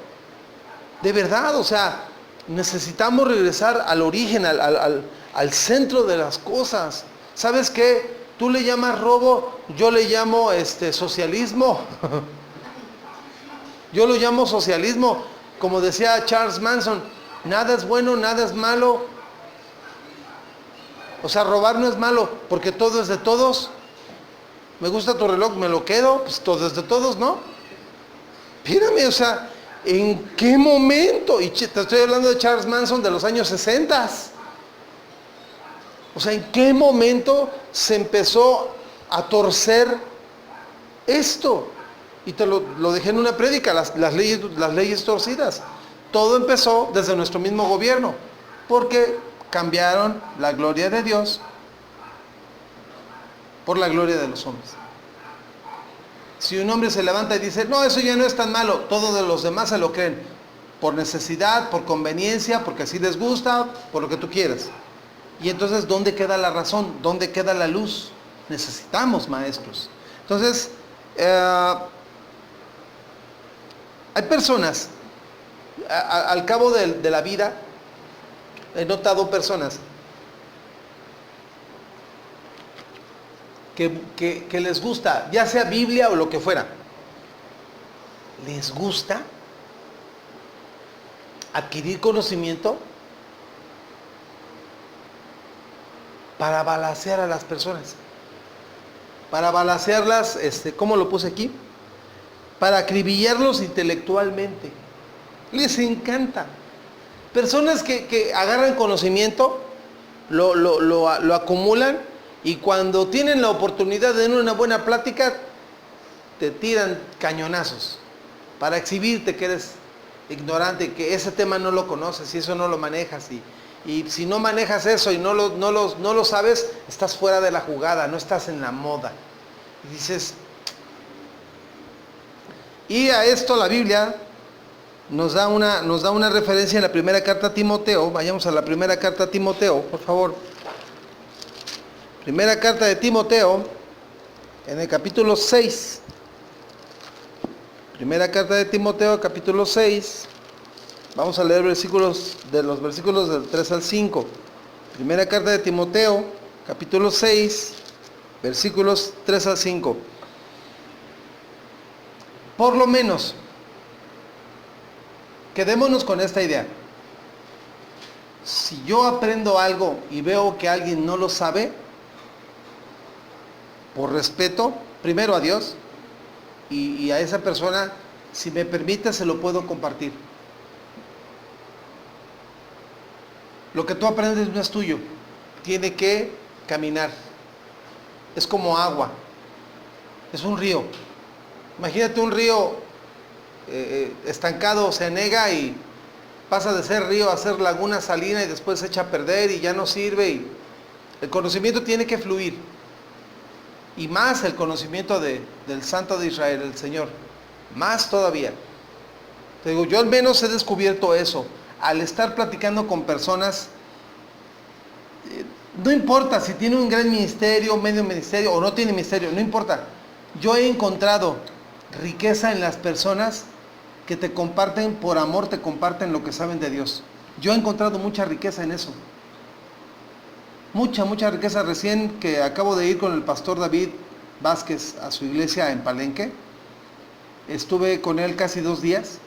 De verdad, o sea, necesitamos regresar al origen, al centro de las cosas. ¿Sabes qué? Tú le llamas robo, yo le llamo socialismo. Yo lo llamo socialismo. Como decía Charles Manson, nada es bueno, nada es malo. O sea, robar no es malo, porque todo es de todos. Me gusta tu reloj, me lo quedo, pues todo es de todos, ¿no? Mírame, o sea, ¿en qué momento? Y te estoy hablando de Charles Manson de los años 60. O sea, ¿en qué momento se empezó a torcer esto? Y te lo dejé en una prédica, las leyes torcidas. Todo empezó desde nuestro mismo gobierno, porque cambiaron la gloria de Dios por la gloria de los hombres. Si un hombre se levanta y dice, no, eso ya no es tan malo, todos de los demás se lo creen, por necesidad, por conveniencia, porque así les gusta, por lo que tú quieras. Y entonces, ¿dónde queda la razón? ¿Dónde queda la luz? Necesitamos maestros. Entonces, hay personas, al cabo de la vida, he notado personas que les gusta, ya sea Biblia o lo que fuera, les gusta adquirir conocimiento para balacear a las personas, para balacearlas, ¿cómo lo puse aquí? Para acribillarlos intelectualmente. Les encanta. Personas que agarran conocimiento, lo acumulan, y cuando tienen la oportunidad de tener una buena plática, te tiran cañonazos para exhibirte que eres ignorante, que ese tema no lo conoces y eso no lo manejas, y si no manejas eso y no lo sabes, estás fuera de la jugada, no estás en la moda. Y dices, y a esto la Biblia nos da una referencia en la primera carta a Timoteo. Vayamos a la primera carta a Timoteo, por favor. Primera carta de Timoteo, en el capítulo 6. Primera carta de Timoteo, capítulo 6. Vamos a leer los versículos del 3 al 5. Primera carta de Timoteo, capítulo 6, versículos 3 al 5. Por lo menos, quedémonos con esta idea. Si yo aprendo algo y veo que alguien no lo sabe, por respeto, primero a Dios, y a esa persona, si me permite, se lo puedo compartir. Lo que tú aprendes no es tuyo, tiene que caminar. Es como agua, es un río. Imagínate un río estancado, se anega y pasa de ser río a ser laguna salina y después se echa a perder y ya no sirve. Y el conocimiento tiene que fluir. Y más el conocimiento del Santo de Israel, el Señor. Más todavía. Te digo, yo al menos he descubierto eso. Al estar platicando con personas, no importa si tiene un gran ministerio, medio ministerio o no tiene ministerio, no importa. Yo he encontrado riqueza en las personas que te comparten, por amor te comparten lo que saben de Dios. Yo he encontrado mucha riqueza en eso. Mucha riqueza. Recién que acabo de ir con el pastor David Vázquez a su iglesia en Palenque. Estuve con él casi 2 días.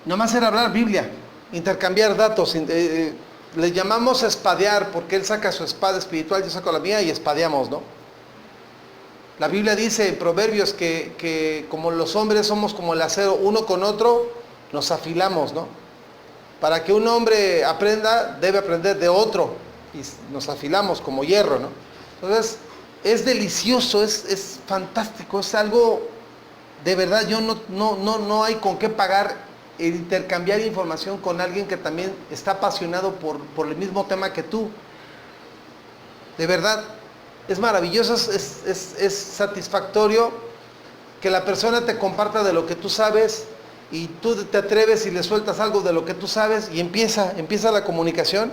Nomás era hablar Biblia, intercambiar datos. Le llamamos espadear porque él saca su espada espiritual, yo saco la mía y espadeamos, ¿no? La Biblia dice en Proverbios que como los hombres somos como el acero, uno con otro nos afilamos, ¿no? Para que un hombre aprenda, debe aprender de otro y nos afilamos como hierro, ¿no? Entonces, es delicioso, es fantástico, es algo de verdad. Yo no hay con qué pagar el intercambiar información con alguien que también está apasionado por el mismo tema que tú. De verdad, es maravilloso, es satisfactorio que la persona te comparta de lo que tú sabes y tú te atreves y le sueltas algo de lo que tú sabes y empieza la comunicación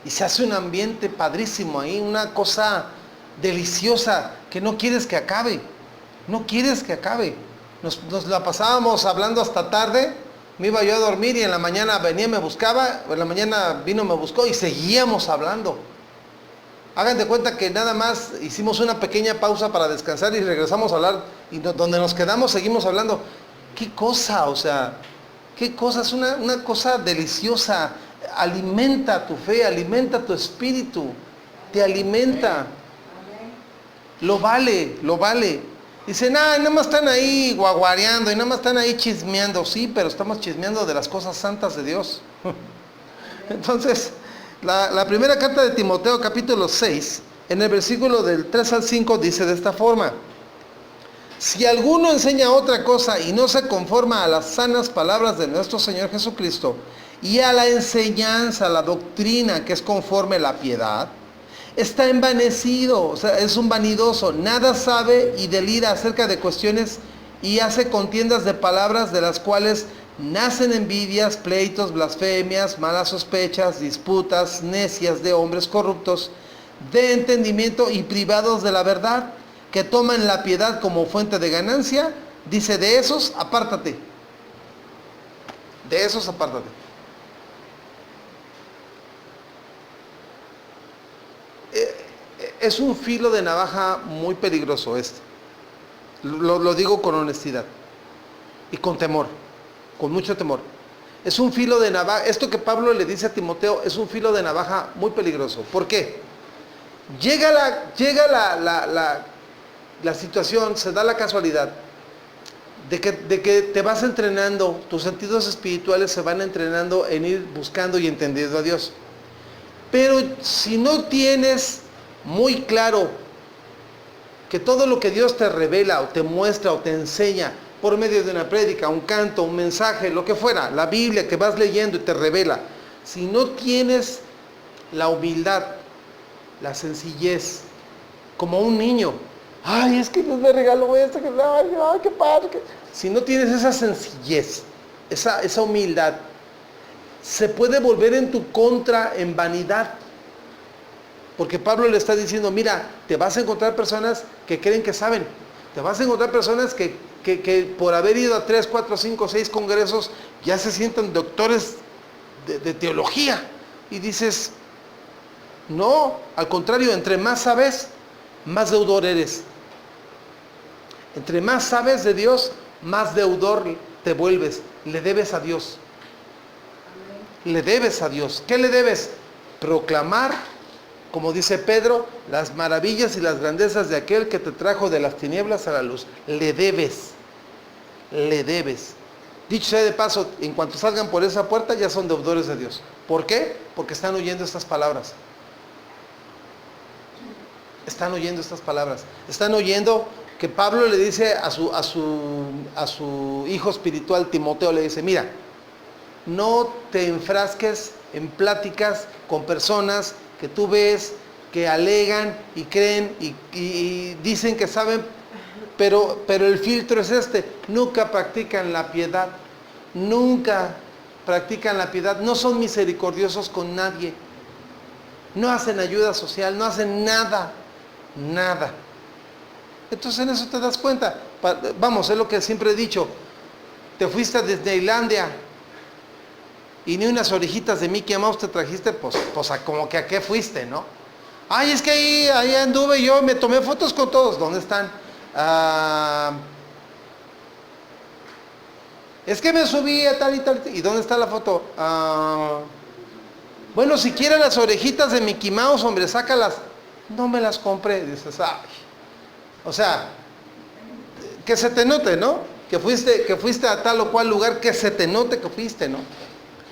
y se hace un ambiente padrísimo ahí, una cosa deliciosa que no quieres que acabe, no quieres que acabe. Nos la pasábamos hablando hasta tarde, me iba yo a dormir y en la mañana venía, me buscaba, en la mañana vino, me buscó y seguíamos hablando. Hagan de cuenta que nada más hicimos una pequeña pausa para descansar y regresamos a hablar y donde nos quedamos seguimos hablando. ¿Qué cosa? O sea, qué cosa, es una cosa deliciosa. Alimenta tu fe, alimenta tu espíritu, te alimenta. Lo vale, lo vale. Dicen, nada más están ahí guaguareando y nada más están ahí chismeando. Sí, pero estamos chismeando de las cosas santas de Dios. Entonces, la primera carta de Timoteo, capítulo 6, en el versículo del 3 al 5, dice de esta forma: si alguno enseña otra cosa y no se conforma a las sanas palabras de nuestro Señor Jesucristo y a la enseñanza, a la doctrina que es conforme a la piedad, está envanecido, o sea, es un vanidoso, nada sabe y delira acerca de cuestiones y hace contiendas de palabras de las cuales nacen envidias, pleitos, blasfemias, malas sospechas, disputas necias de hombres corruptos de entendimiento y privados de la verdad, que toman la piedad como fuente de ganancia. Dice, de esos apártate. De esos apártate. Es un filo de navaja muy peligroso este. Lo digo con honestidad y con temor, con mucho temor. Es un filo de navaja. Esto que Pablo le dice a Timoteo es un filo de navaja muy peligroso. ¿Por qué? Llega la situación, se da la casualidad de que te vas entrenando, tus sentidos espirituales se van entrenando en ir buscando y entendiendo a Dios. Pero si no tienes muy claro que todo lo que Dios te revela o te muestra o te enseña por medio de una prédica, un canto, un mensaje, lo que fuera, la Biblia que vas leyendo y te revela, si no tienes la humildad, la sencillez, como un niño, ay, es que Dios me regaló esto, que ay, qué padre. Si no tienes esa sencillez, esa humildad, se puede volver en tu contra en vanidad. Porque Pablo le está diciendo, mira, te vas a encontrar personas que creen que saben. Te vas a encontrar personas que por haber ido a 3, 4, 5, 6 congresos, ya se sienten doctores de teología. Y dices, no, al contrario, entre más sabes, más deudor eres. Entre más sabes de Dios, más deudor te vuelves. Le debes a Dios. Le debes a Dios. ¿Qué le debes? Proclamar Como dice Pedro, las maravillas y las grandezas de aquel que te trajo de las tinieblas a la luz. Le debes. Le debes. Dicho sea de paso, en cuanto salgan por esa puerta ya son deudores de Dios. ¿Por qué? Porque están oyendo estas palabras. Están oyendo estas palabras. Están oyendo que Pablo le dice a su hijo espiritual Timoteo, le dice, mira, no te enfrasques en pláticas con personas que tú ves, que alegan y creen y dicen que saben, pero el filtro es este, nunca practican la piedad, nunca practican la piedad, no son misericordiosos con nadie, no hacen ayuda social, no hacen nada. Entonces en eso te das cuenta. Vamos, es lo que siempre he dicho. Te fuiste a Disneylandia y ni unas orejitas de Mickey Mouse te trajiste, pues como que a qué fuiste, ¿no? Ay, es que ahí anduve yo, me tomé fotos con todos. ¿Dónde están? Es que me subí a tal y tal. ¿Y dónde está la foto? Bueno, si quieres las orejitas de Mickey Mouse, hombre, sácalas. No me las compré. Dices, ay. O sea, que se te note, ¿no? Que fuiste a tal o cual lugar, que se te note que fuiste, ¿no?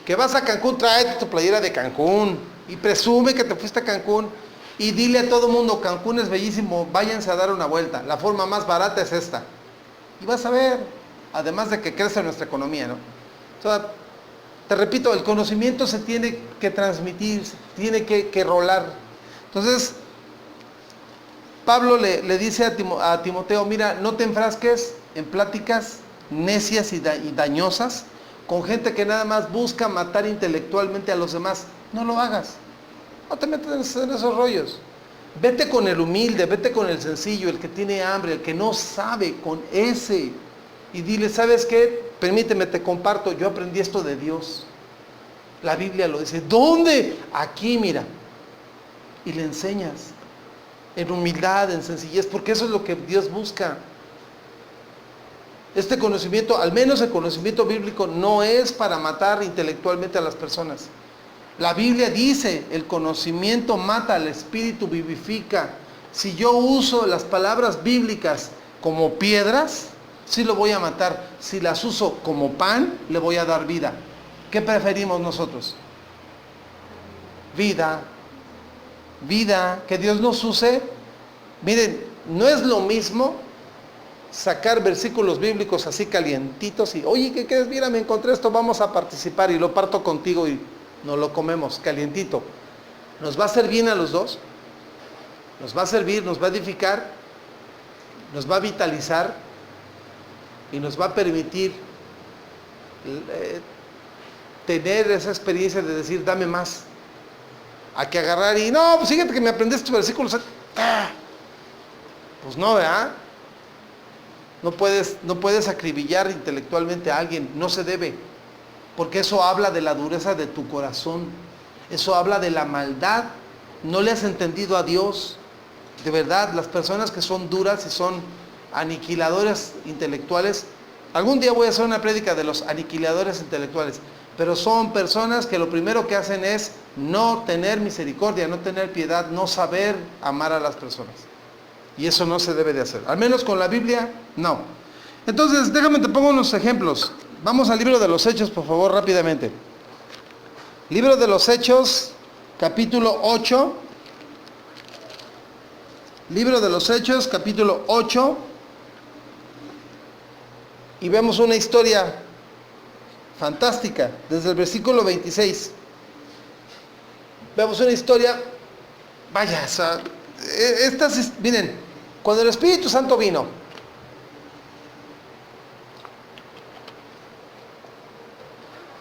Que vas a Cancún, tráete tu playera de Cancún y presume que te fuiste a Cancún y dile a todo mundo, Cancún es bellísimo, váyanse a dar una vuelta, la forma más barata es esta. Y vas a ver, además de que crece nuestra economía, ¿no? O sea, te repito, el conocimiento se tiene que transmitir, se tiene que rolar. Entonces, Pablo le dice a Timoteo, mira, no te enfrasques en pláticas necias y dañosas con gente que nada más busca matar intelectualmente a los demás. No lo hagas. No te metas en esos rollos. Vete con el humilde, vete con el sencillo, el que tiene hambre, el que no sabe, con ese. Y dile, ¿sabes qué? Permíteme, te comparto, yo aprendí esto de Dios. La Biblia lo dice. ¿Dónde? Aquí, mira. Y le enseñas. En humildad, en sencillez, porque eso es lo que Dios busca. Este conocimiento, al menos el conocimiento bíblico, no es para matar intelectualmente a las personas. La Biblia dice, el conocimiento mata, el espíritu vivifica. Si yo uso las palabras bíblicas como piedras, sí lo voy a matar. Si las uso como pan, le voy a dar vida. ¿Qué preferimos nosotros? Vida. Vida, que Dios nos use. Miren, no es lo mismo sacar versículos bíblicos así calientitos y, oye, ¿qué crees? Mira, me encontré esto, vamos a participar y lo parto contigo y nos lo comemos calientito. ¿Nos va a hacer bien a los dos? Nos va a servir, nos va a edificar, nos va a vitalizar y nos va a permitir tener esa experiencia de decir, dame más. A que agarrar y, no, pues fíjate que me aprendiste estos versículos. Pues no, ¿verdad? No puedes acribillar intelectualmente a alguien, no se debe, porque eso habla de la dureza de tu corazón, eso habla de la maldad, no le has entendido a Dios. De verdad, las personas que son duras y son aniquiladores intelectuales, algún día voy a hacer una prédica de los aniquiladores intelectuales, pero son personas que lo primero que hacen es no tener misericordia, no tener piedad, no saber amar a las personas. Y eso no se debe de hacer. Al menos con la Biblia, no. Entonces, déjame te pongo unos ejemplos. Vamos al libro de los Hechos, por favor, rápidamente. Libro de los Hechos, capítulo 8. Libro de los Hechos, capítulo 8. Y vemos una historia fantástica, desde el versículo 26. Vemos una historia, vaya, o sea, miren, cuando el Espíritu Santo vino,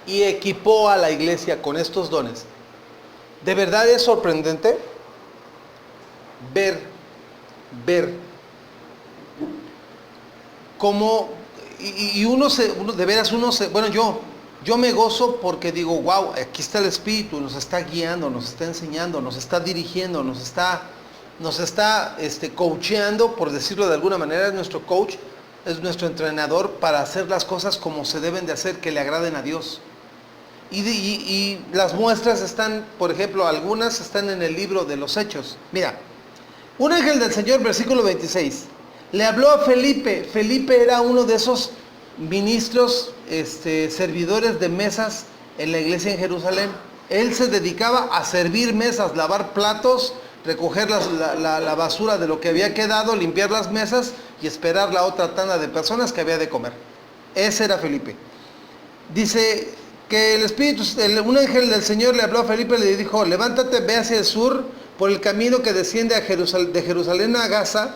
y equipó a la iglesia con estos dones, de verdad es sorprendente ver cómo, y uno de veras, bueno, yo me gozo porque digo, wow, aquí está el Espíritu, nos está guiando, nos está enseñando, nos está dirigiendo, nos está coacheando, por decirlo de alguna manera, es nuestro coach, es nuestro entrenador para hacer las cosas como se deben de hacer, que le agraden a Dios. Y las muestras están, por ejemplo, algunas están en el libro de los Hechos. Mira, un ángel del Señor, versículo 26, le habló a Felipe. Felipe era uno de esos ministros, servidores de mesas en la iglesia en Jerusalén. Él se dedicaba a servir mesas, lavar platos, recoger la basura de lo que había quedado, limpiar las mesas y esperar la otra tanda de personas que había de comer. Ese era Felipe. Dice que un ángel del Señor le habló a Felipe y le dijo: levántate, ve hacia el sur por el camino que desciende de Jerusalén a Gaza,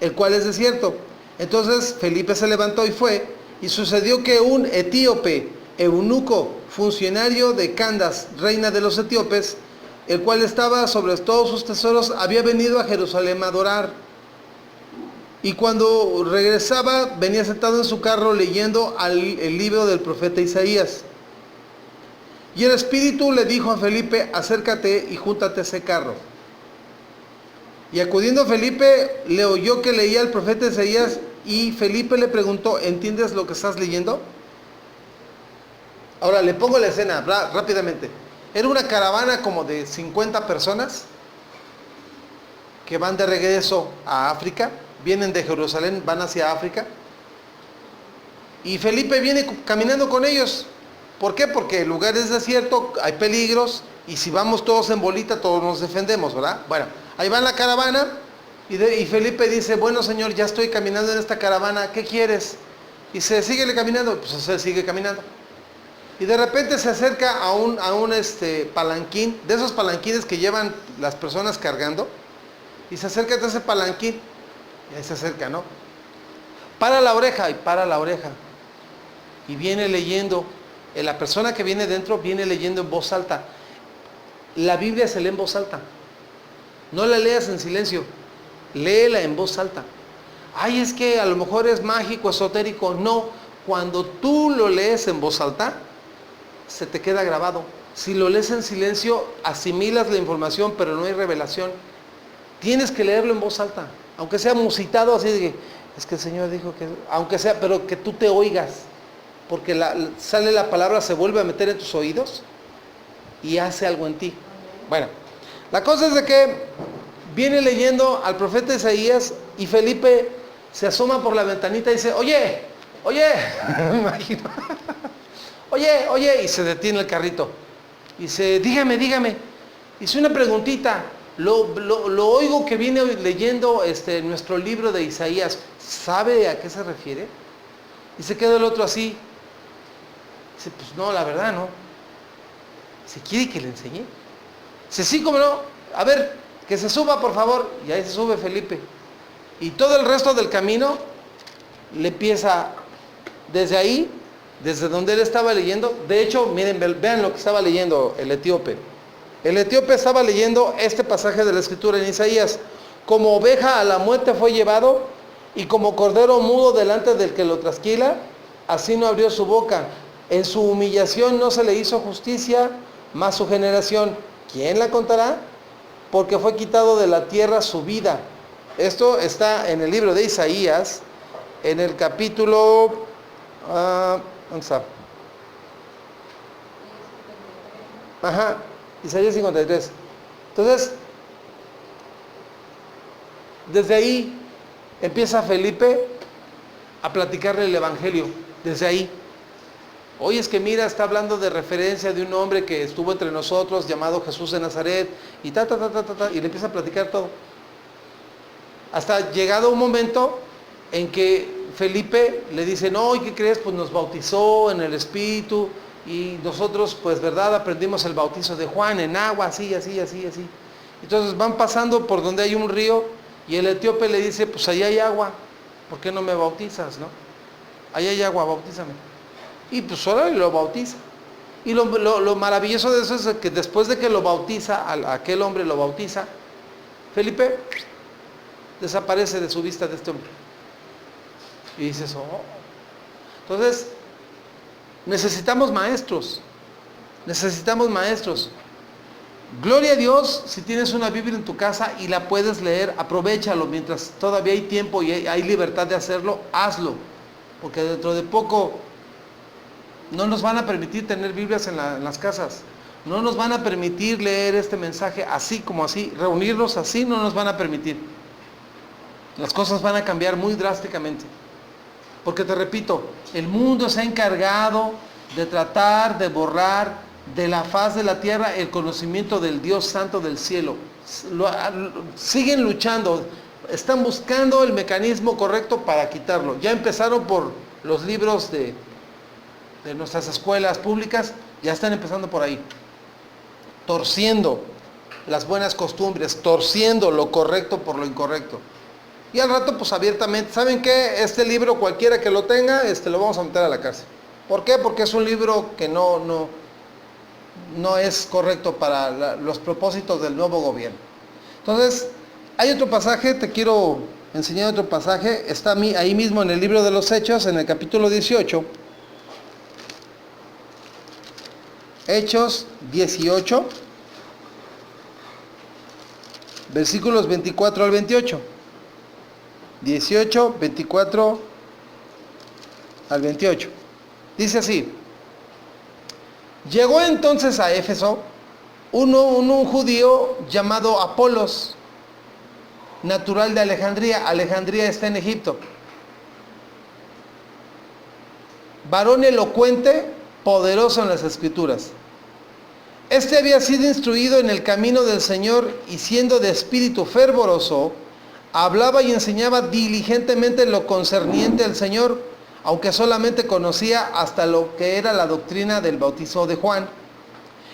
el cual es desierto. Entonces Felipe se levantó y fue, y sucedió que un etíope, eunuco, funcionario de Candas, reina de los etíopes, el cual estaba sobre todos sus tesoros, había venido a Jerusalén a adorar. Y cuando regresaba, venía sentado en su carro leyendo el libro del profeta Isaías. Y el Espíritu le dijo a Felipe: acércate y júntate a ese carro. Y acudiendo Felipe, le oyó que leía el profeta Isaías, y Felipe le preguntó: ¿entiendes lo que estás leyendo? Ahora le pongo la escena rápidamente. Era una caravana como de 50 personas que van de regreso a África. Vienen de Jerusalén, van hacia África. Y Felipe viene caminando con ellos. ¿Por qué? Porque el lugar es desierto, hay peligros, y si vamos todos en bolita, todos nos defendemos, ¿verdad? Bueno, ahí va la caravana, y Felipe dice: bueno, Señor, ya estoy caminando en esta caravana, ¿qué quieres? Y se síguele caminando, pues él sigue caminando. Y de repente se acerca a un palanquín, de esos palanquines que llevan las personas cargando, y se acerca a ese palanquín, y ahí se acerca, ¿no? Para la oreja, y viene leyendo. La persona que viene dentro viene leyendo en voz alta. La Biblia se lee en voz alta. No la leas en silencio, léela en voz alta. Ay, es que a lo mejor es mágico, esotérico. No, cuando tú lo lees en voz alta, se te queda grabado. Si lo lees en silencio, asimilas la información, pero no hay revelación. Tienes que leerlo en voz alta, aunque sea musitado, así de que es que el Señor dijo que, aunque sea, pero que tú te oigas. Porque sale la palabra, se vuelve a meter en tus oídos y hace algo en ti. Bueno, la cosa es de que viene leyendo al profeta Isaías, y Felipe se asoma por la ventanita y dice: oye, me imagino, oye, y se detiene el carrito. Y dice: dígame, hice una preguntita, lo oigo que viene leyendo nuestro libro de Isaías, ¿sabe a qué se refiere? Y se queda el otro así. Dice: pues no, la verdad no. ¿Se quiere que le enseñe? Dice: sí, cómo no. A ver, que se suba, por favor. Y ahí se sube Felipe. Y todo el resto del camino le empieza desde ahí, desde donde él estaba leyendo. De hecho, miren, vean lo que estaba leyendo el etíope. El etíope estaba leyendo este pasaje de la Escritura en Isaías: como oveja a la muerte fue llevado, y como cordero mudo delante del que lo trasquila, así no abrió su boca. En su humillación no se le hizo justicia, mas su generación, ¿quién la contará? Porque fue quitado de la tierra su vida. Esto está en el libro de Isaías, en el capítulo... ¿dónde está? Ajá, Isaías 53. Entonces, desde ahí empieza Felipe a platicarle el Evangelio, desde ahí. Oye, es que mira, está hablando de referencia de un hombre que estuvo entre nosotros, llamado Jesús de Nazaret, y y le empieza a platicar todo. Hasta llegado un momento en que Felipe le dice: no, ¿y qué crees? Pues nos bautizó en el Espíritu, y nosotros, pues, ¿verdad? Aprendimos el bautizo de Juan en agua, así. Entonces van pasando por donde hay un río, y el etíope le dice: pues allá hay agua, ¿por qué no me bautizas, no? Allá hay agua, bautízame. Y pues ahora lo bautiza. Y lo maravilloso de eso es que después de que lo bautiza, aquel hombre lo bautiza, Felipe desaparece de su vista de este hombre. Y dices: oh. Entonces, necesitamos maestros. Gloria a Dios, si tienes una Biblia en tu casa y la puedes leer, aprovéchalo mientras todavía hay tiempo y hay libertad de hacerlo, hazlo. Porque dentro de poco No nos van a permitir tener Biblias en las casas. No nos van a permitir leer este mensaje así como así. Reunirnos así no nos van a permitir. Las cosas van a cambiar muy drásticamente. Porque te repito, el mundo se ha encargado de tratar de borrar de la faz de la tierra el conocimiento del Dios Santo del cielo. Siguen luchando, están buscando el mecanismo correcto para quitarlo. Ya empezaron por los libros de nuestras escuelas públicas, ya están empezando por ahí, torciendo las buenas costumbres, torciendo lo correcto por lo incorrecto. Y al rato, pues abiertamente, ¿saben qué? Este libro, cualquiera que lo tenga, lo vamos a meter a la cárcel. ¿Por qué? Porque es un libro que no es correcto para los propósitos del nuevo gobierno. Entonces, hay otro pasaje, te quiero enseñar otro pasaje, está ahí mismo en el libro de los Hechos, en el capítulo 18. Hechos 18, versículos 24 al 28. 18, 24 al 28. Dice así: llegó entonces a Éfeso un judío llamado Apolos, natural de Alejandría. Alejandría está en Egipto. Varón elocuente, poderoso en las Escrituras. Este había sido instruido en el camino del Señor y siendo de espíritu fervoroso, hablaba y enseñaba diligentemente lo concerniente al Señor, aunque solamente conocía hasta lo que era la doctrina del bautizo de Juan.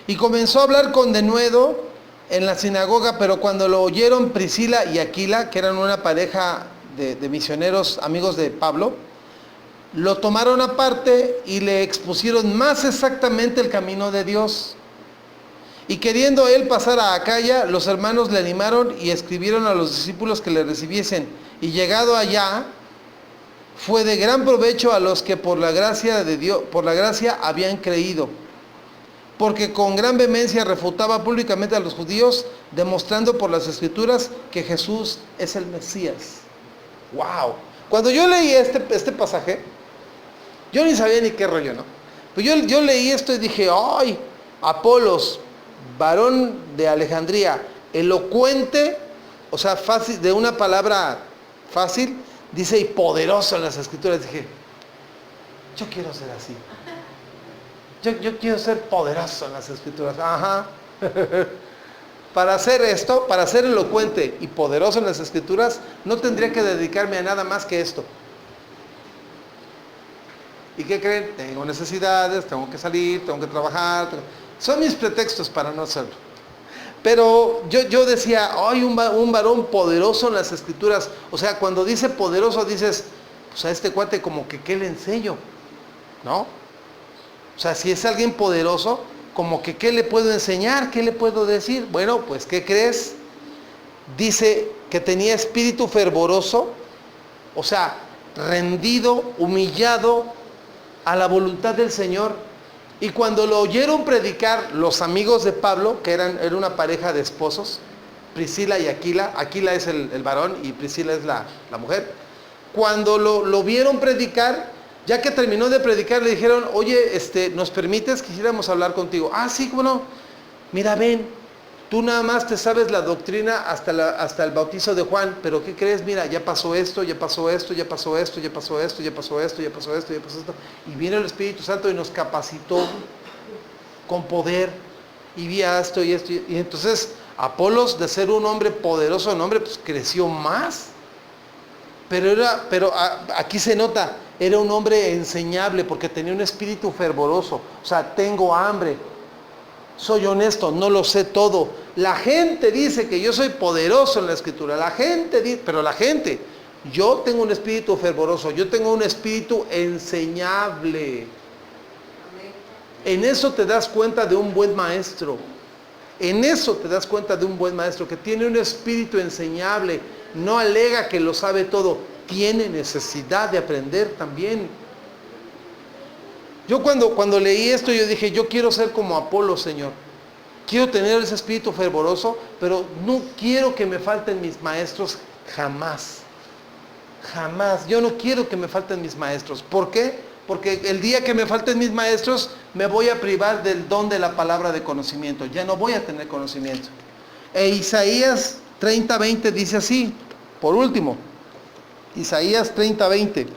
Y comenzó a hablar con denuedo en la sinagoga, pero cuando lo oyeron Priscila y Aquila, que eran una pareja de misioneros amigos de Pablo, lo tomaron aparte y le expusieron más exactamente el camino de Dios. Y queriendo él pasar a Acaya, los hermanos le animaron y escribieron a los discípulos que le recibiesen. Y llegado allá, fue de gran provecho a los que por la gracia de Dios, por la gracia habían creído. Porque con gran vehemencia refutaba públicamente a los judíos, demostrando por las Escrituras que Jesús es el Mesías. ¡Wow! Cuando yo leí este pasaje, yo ni sabía ni qué rollo, ¿no? Pues yo leí esto y dije, ¡ay! Apolos, varón de Alejandría, elocuente, o sea, fácil, de una palabra fácil, dice, y poderoso en las Escrituras. Dije, yo quiero ser así. Yo quiero ser poderoso en las Escrituras. Ajá. Para hacer esto, para ser elocuente y poderoso en las Escrituras, no tendría que dedicarme a nada más que esto. ¿Y qué creen? Tengo necesidades, tengo que salir, tengo que trabajar. Son mis pretextos para no hacerlo. Pero yo decía, ¡ay, un varón poderoso en las Escrituras! O sea, cuando dice poderoso, dices, pues a este cuate como que, ¿qué le enseño? ¿No? O sea, si es alguien poderoso, como que, ¿qué le puedo enseñar? ¿Qué le puedo decir? Bueno, pues, ¿qué crees? Dice que tenía espíritu fervoroso, o sea, rendido, humillado a la voluntad del Señor. Y cuando lo oyeron predicar los amigos de Pablo, que era una pareja de esposos, Priscila y Aquila, Aquila es el varón y Priscila es la mujer, cuando lo vieron predicar, ya que terminó de predicar, le dijeron, oye, ¿nos permites? Quisiéramos hablar contigo. Ah, sí, ¿cómo no? Mira, ven, tú nada más te sabes la doctrina hasta el bautizo de Juan, pero ¿qué crees? Mira, ya pasó esto, ya pasó esto, ya pasó esto, ya pasó esto, ya pasó esto, ya pasó esto, ya pasó esto. Y vino el Espíritu Santo y nos capacitó con poder, y vi esto y esto. Y entonces, Apolos, de ser un hombre poderoso, pues creció más. Pero aquí se nota, era un hombre enseñable porque tenía un espíritu fervoroso. O sea, tengo hambre, soy honesto, no lo sé todo. La gente dice que yo soy poderoso en la Escritura. La gente dice, pero yo tengo un espíritu fervoroso, yo tengo un espíritu enseñable. En eso te das cuenta de un buen maestro. En eso te das cuenta de un buen maestro que tiene un espíritu enseñable. No alega que lo sabe todo, tiene necesidad de aprender también. Yo cuando leí esto, yo dije, yo quiero ser como Apolo, Señor. Quiero tener ese espíritu fervoroso, pero no quiero que me falten mis maestros jamás. Jamás. Yo no quiero que me falten mis maestros. ¿Por qué? porque el día que me falten mis maestros, me voy a privar del don de la palabra de conocimiento. Ya no voy a tener conocimiento. E Isaías 30:20 dice así, por último, Isaías 30:20.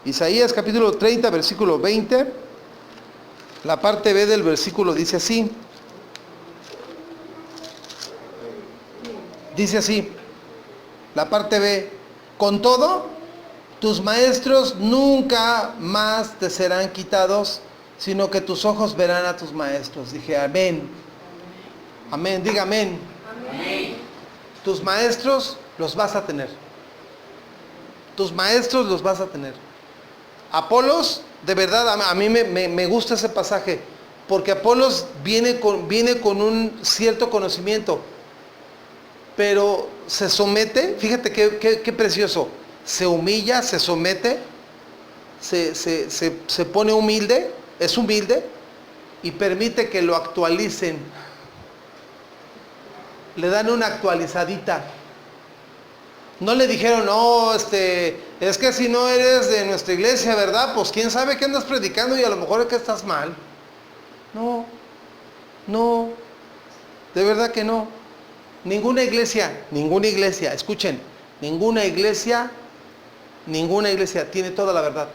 Isaías capítulo 30, versículo 20, la parte B del versículo dice así. Dice así, la parte B, con todo, tus maestros nunca más te serán quitados, sino que tus ojos verán a tus maestros. Dije, amén. Amén, diga amén. Amén. Tus maestros los vas a tener. Tus maestros los vas a tener. Apolos, de verdad, a mí me gusta ese pasaje, porque Apolos viene con un cierto conocimiento, pero se somete, fíjate qué precioso, se humilla, se somete, se pone humilde, es humilde, y permite que lo actualicen. Le dan una actualizadita. No le dijeron, no, es que si no eres de nuestra iglesia, ¿verdad? Pues quién sabe qué andas predicando y a lo mejor es que estás mal. No, de verdad que no. Ninguna iglesia, escuchen, ninguna iglesia tiene toda la verdad.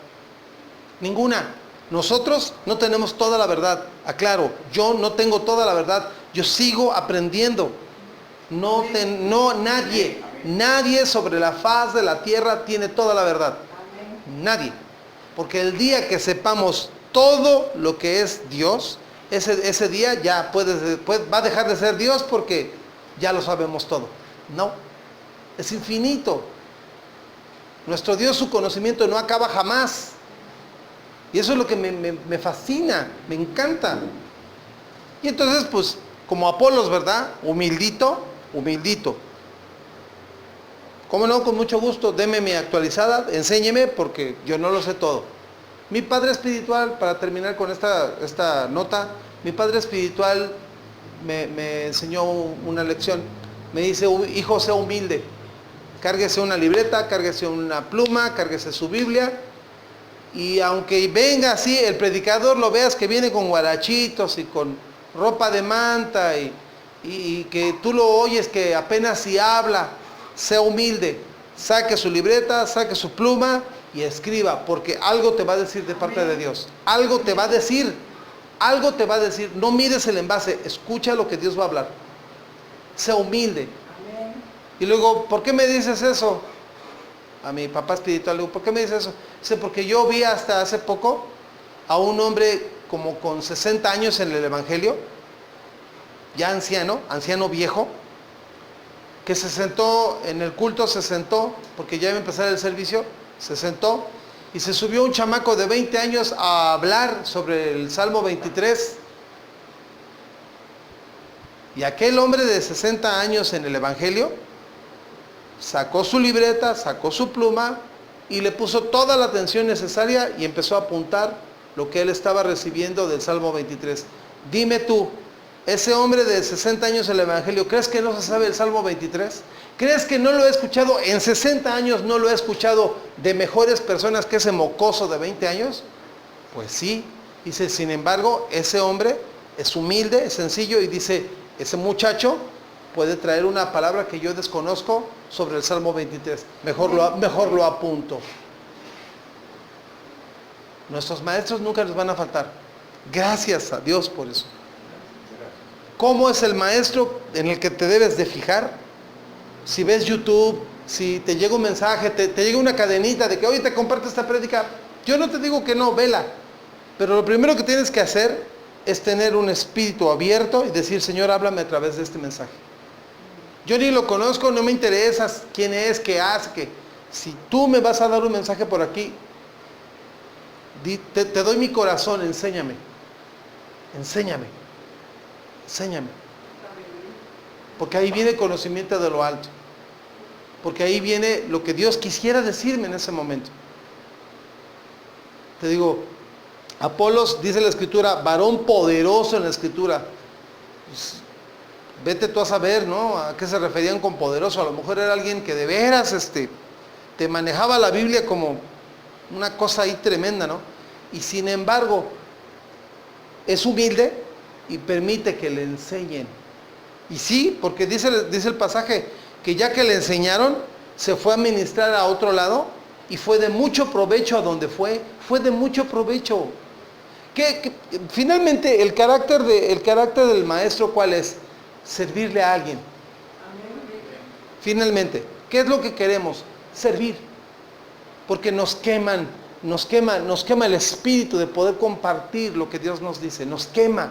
Ninguna. Nosotros no tenemos toda la verdad. Aclaro, yo no tengo toda la verdad. Yo sigo aprendiendo. Nadie sobre la faz de la tierra tiene toda la verdad. Nadie. Porque el día que sepamos todo lo que es Dios, ese día ya va a dejar de ser Dios porque ya lo sabemos todo. No, es infinito. Nuestro Dios, su conocimiento no acaba jamás. Y eso es lo que me fascina, me encanta. Y entonces, pues, como Apolos, ¿verdad? Humildito. ¿Cómo no? Con mucho gusto, deme mi actualizada, enséñeme porque yo no lo sé todo. Mi padre espiritual, para terminar con esta nota, mi padre espiritual me enseñó una lección. Me dice, hijo, sea humilde. Cárguese una libreta, cárguese una pluma, cárguese su Biblia. Y aunque venga así, el predicador lo veas que viene con guarachitos y con ropa de manta y que tú lo oyes que apenas si habla, sea humilde, saque su libreta, saque su pluma y escriba, porque algo te va a decir de parte de Dios, algo te va a decir, no mires el envase, escucha lo que Dios va a hablar, sea humilde. Y luego, ¿por qué me dices eso? A mi papá espiritual le digo, ¿por qué me dices eso? Dice, porque yo vi hasta hace poco a un hombre como con 60 años en el Evangelio, ya anciano viejo, que se sentó en el culto, porque ya iba a empezar el servicio, se sentó y se subió un chamaco de 20 años a hablar sobre el Salmo 23. Y aquel hombre de 60 años en el Evangelio sacó su libreta, sacó su pluma y le puso toda la atención necesaria y empezó a apuntar lo que él estaba recibiendo del Salmo 23. Dime tú, ese hombre de 60 años en el Evangelio, ¿crees que no se sabe el Salmo 23? ¿Crees que no lo he escuchado? En 60 años no lo he escuchado de mejores personas que ese mocoso de 20 años. Pues sí, dice, sin embargo, ese hombre es humilde, es sencillo y dice, ese muchacho puede traer una palabra que yo desconozco sobre el Salmo 23. Mejor lo apunto. Nuestros maestros nunca nos van a faltar. Gracias a Dios por eso. ¿Cómo es el maestro en el que te debes de fijar? Si ves YouTube, si te llega un mensaje, te llega una cadenita de que hoy te comparte esta prédica, yo no te digo que no, vela. Pero lo primero que tienes que hacer es tener un espíritu abierto y decir, Señor, háblame a través de este mensaje. Yo ni lo conozco, no me interesa quién es, qué hace, que si tú me vas a dar un mensaje por aquí, te doy mi corazón, enséñame. Porque ahí viene conocimiento de lo alto. Porque ahí viene lo que Dios quisiera decirme en ese momento. Te digo, Apolos, dice la Escritura, varón poderoso en la Escritura. Pues, vete tú a saber, ¿no? ¿A qué se referían con poderoso? A lo mejor era alguien que de veras te manejaba la Biblia como una cosa ahí tremenda, ¿no? Y sin embargo, es humilde y permite que le enseñen. Y sí, porque dice el pasaje que ya que le enseñaron, se fue a ministrar a otro lado y fue de mucho provecho a donde fue de mucho provecho. Finalmente, el carácter del maestro, ¿cuál es? Servirle a alguien. Finalmente, ¿qué es lo que queremos? Servir. Porque nos quema el espíritu de poder compartir lo que Dios nos dice, nos quema.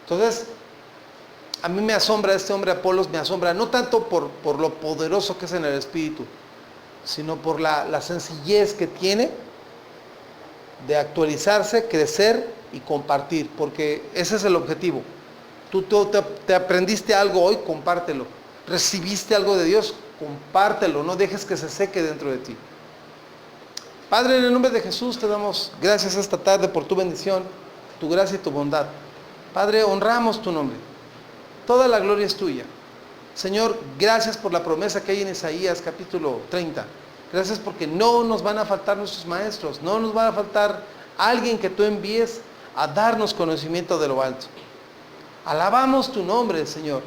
Entonces, a mí me asombra este hombre Apolos, me asombra, no tanto por lo poderoso que es en el espíritu, sino por la sencillez que tiene de actualizarse, crecer y compartir, porque ese es el objetivo. Tú te aprendiste algo hoy, compártelo. Recibiste algo de Dios, compártelo, no dejes que se seque dentro de ti. Padre, en el nombre de Jesús te damos gracias esta tarde por tu bendición, tu gracia y tu bondad. Padre, honramos tu nombre. Toda la gloria es tuya. Señor, gracias por la promesa que hay en Isaías capítulo 30. Gracias porque no nos van a faltar nuestros maestros, no nos va a faltar alguien que tú envíes a darnos conocimiento de lo alto. Alabamos tu nombre, Señor.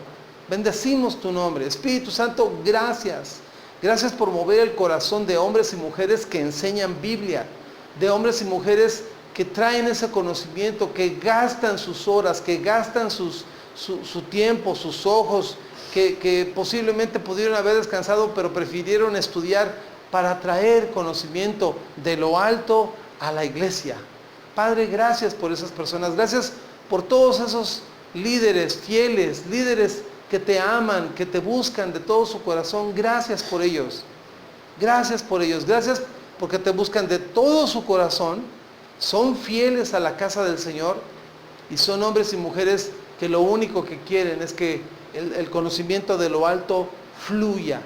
Bendecimos tu nombre. Espíritu Santo, gracias. Gracias por mover el corazón de hombres y mujeres que enseñan Biblia, de hombres y mujeres que traen ese conocimiento, que gastan sus horas, que gastan su tiempo, sus ojos, que posiblemente pudieron haber descansado, pero prefirieron estudiar para traer conocimiento de lo alto a la iglesia. Padre, gracias por esas personas, gracias por todos esos líderes fieles, líderes que te aman, que te buscan de todo su corazón. Gracias por ellos, gracias porque te buscan de todo su corazón, son fieles a la casa del Señor y son hombres y mujeres que lo único que quieren es que el conocimiento de lo alto fluya,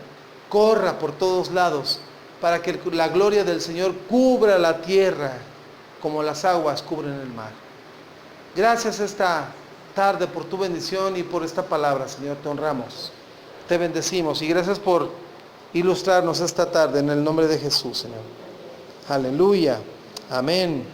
corra por todos lados, para que la gloria del Señor cubra la tierra como las aguas cubren el mar. Gracias esta tarde por tu bendición y por esta palabra, Señor, te honramos, te bendecimos y gracias por ilustrarnos esta tarde en el nombre de Jesús, Señor. Aleluya, amén.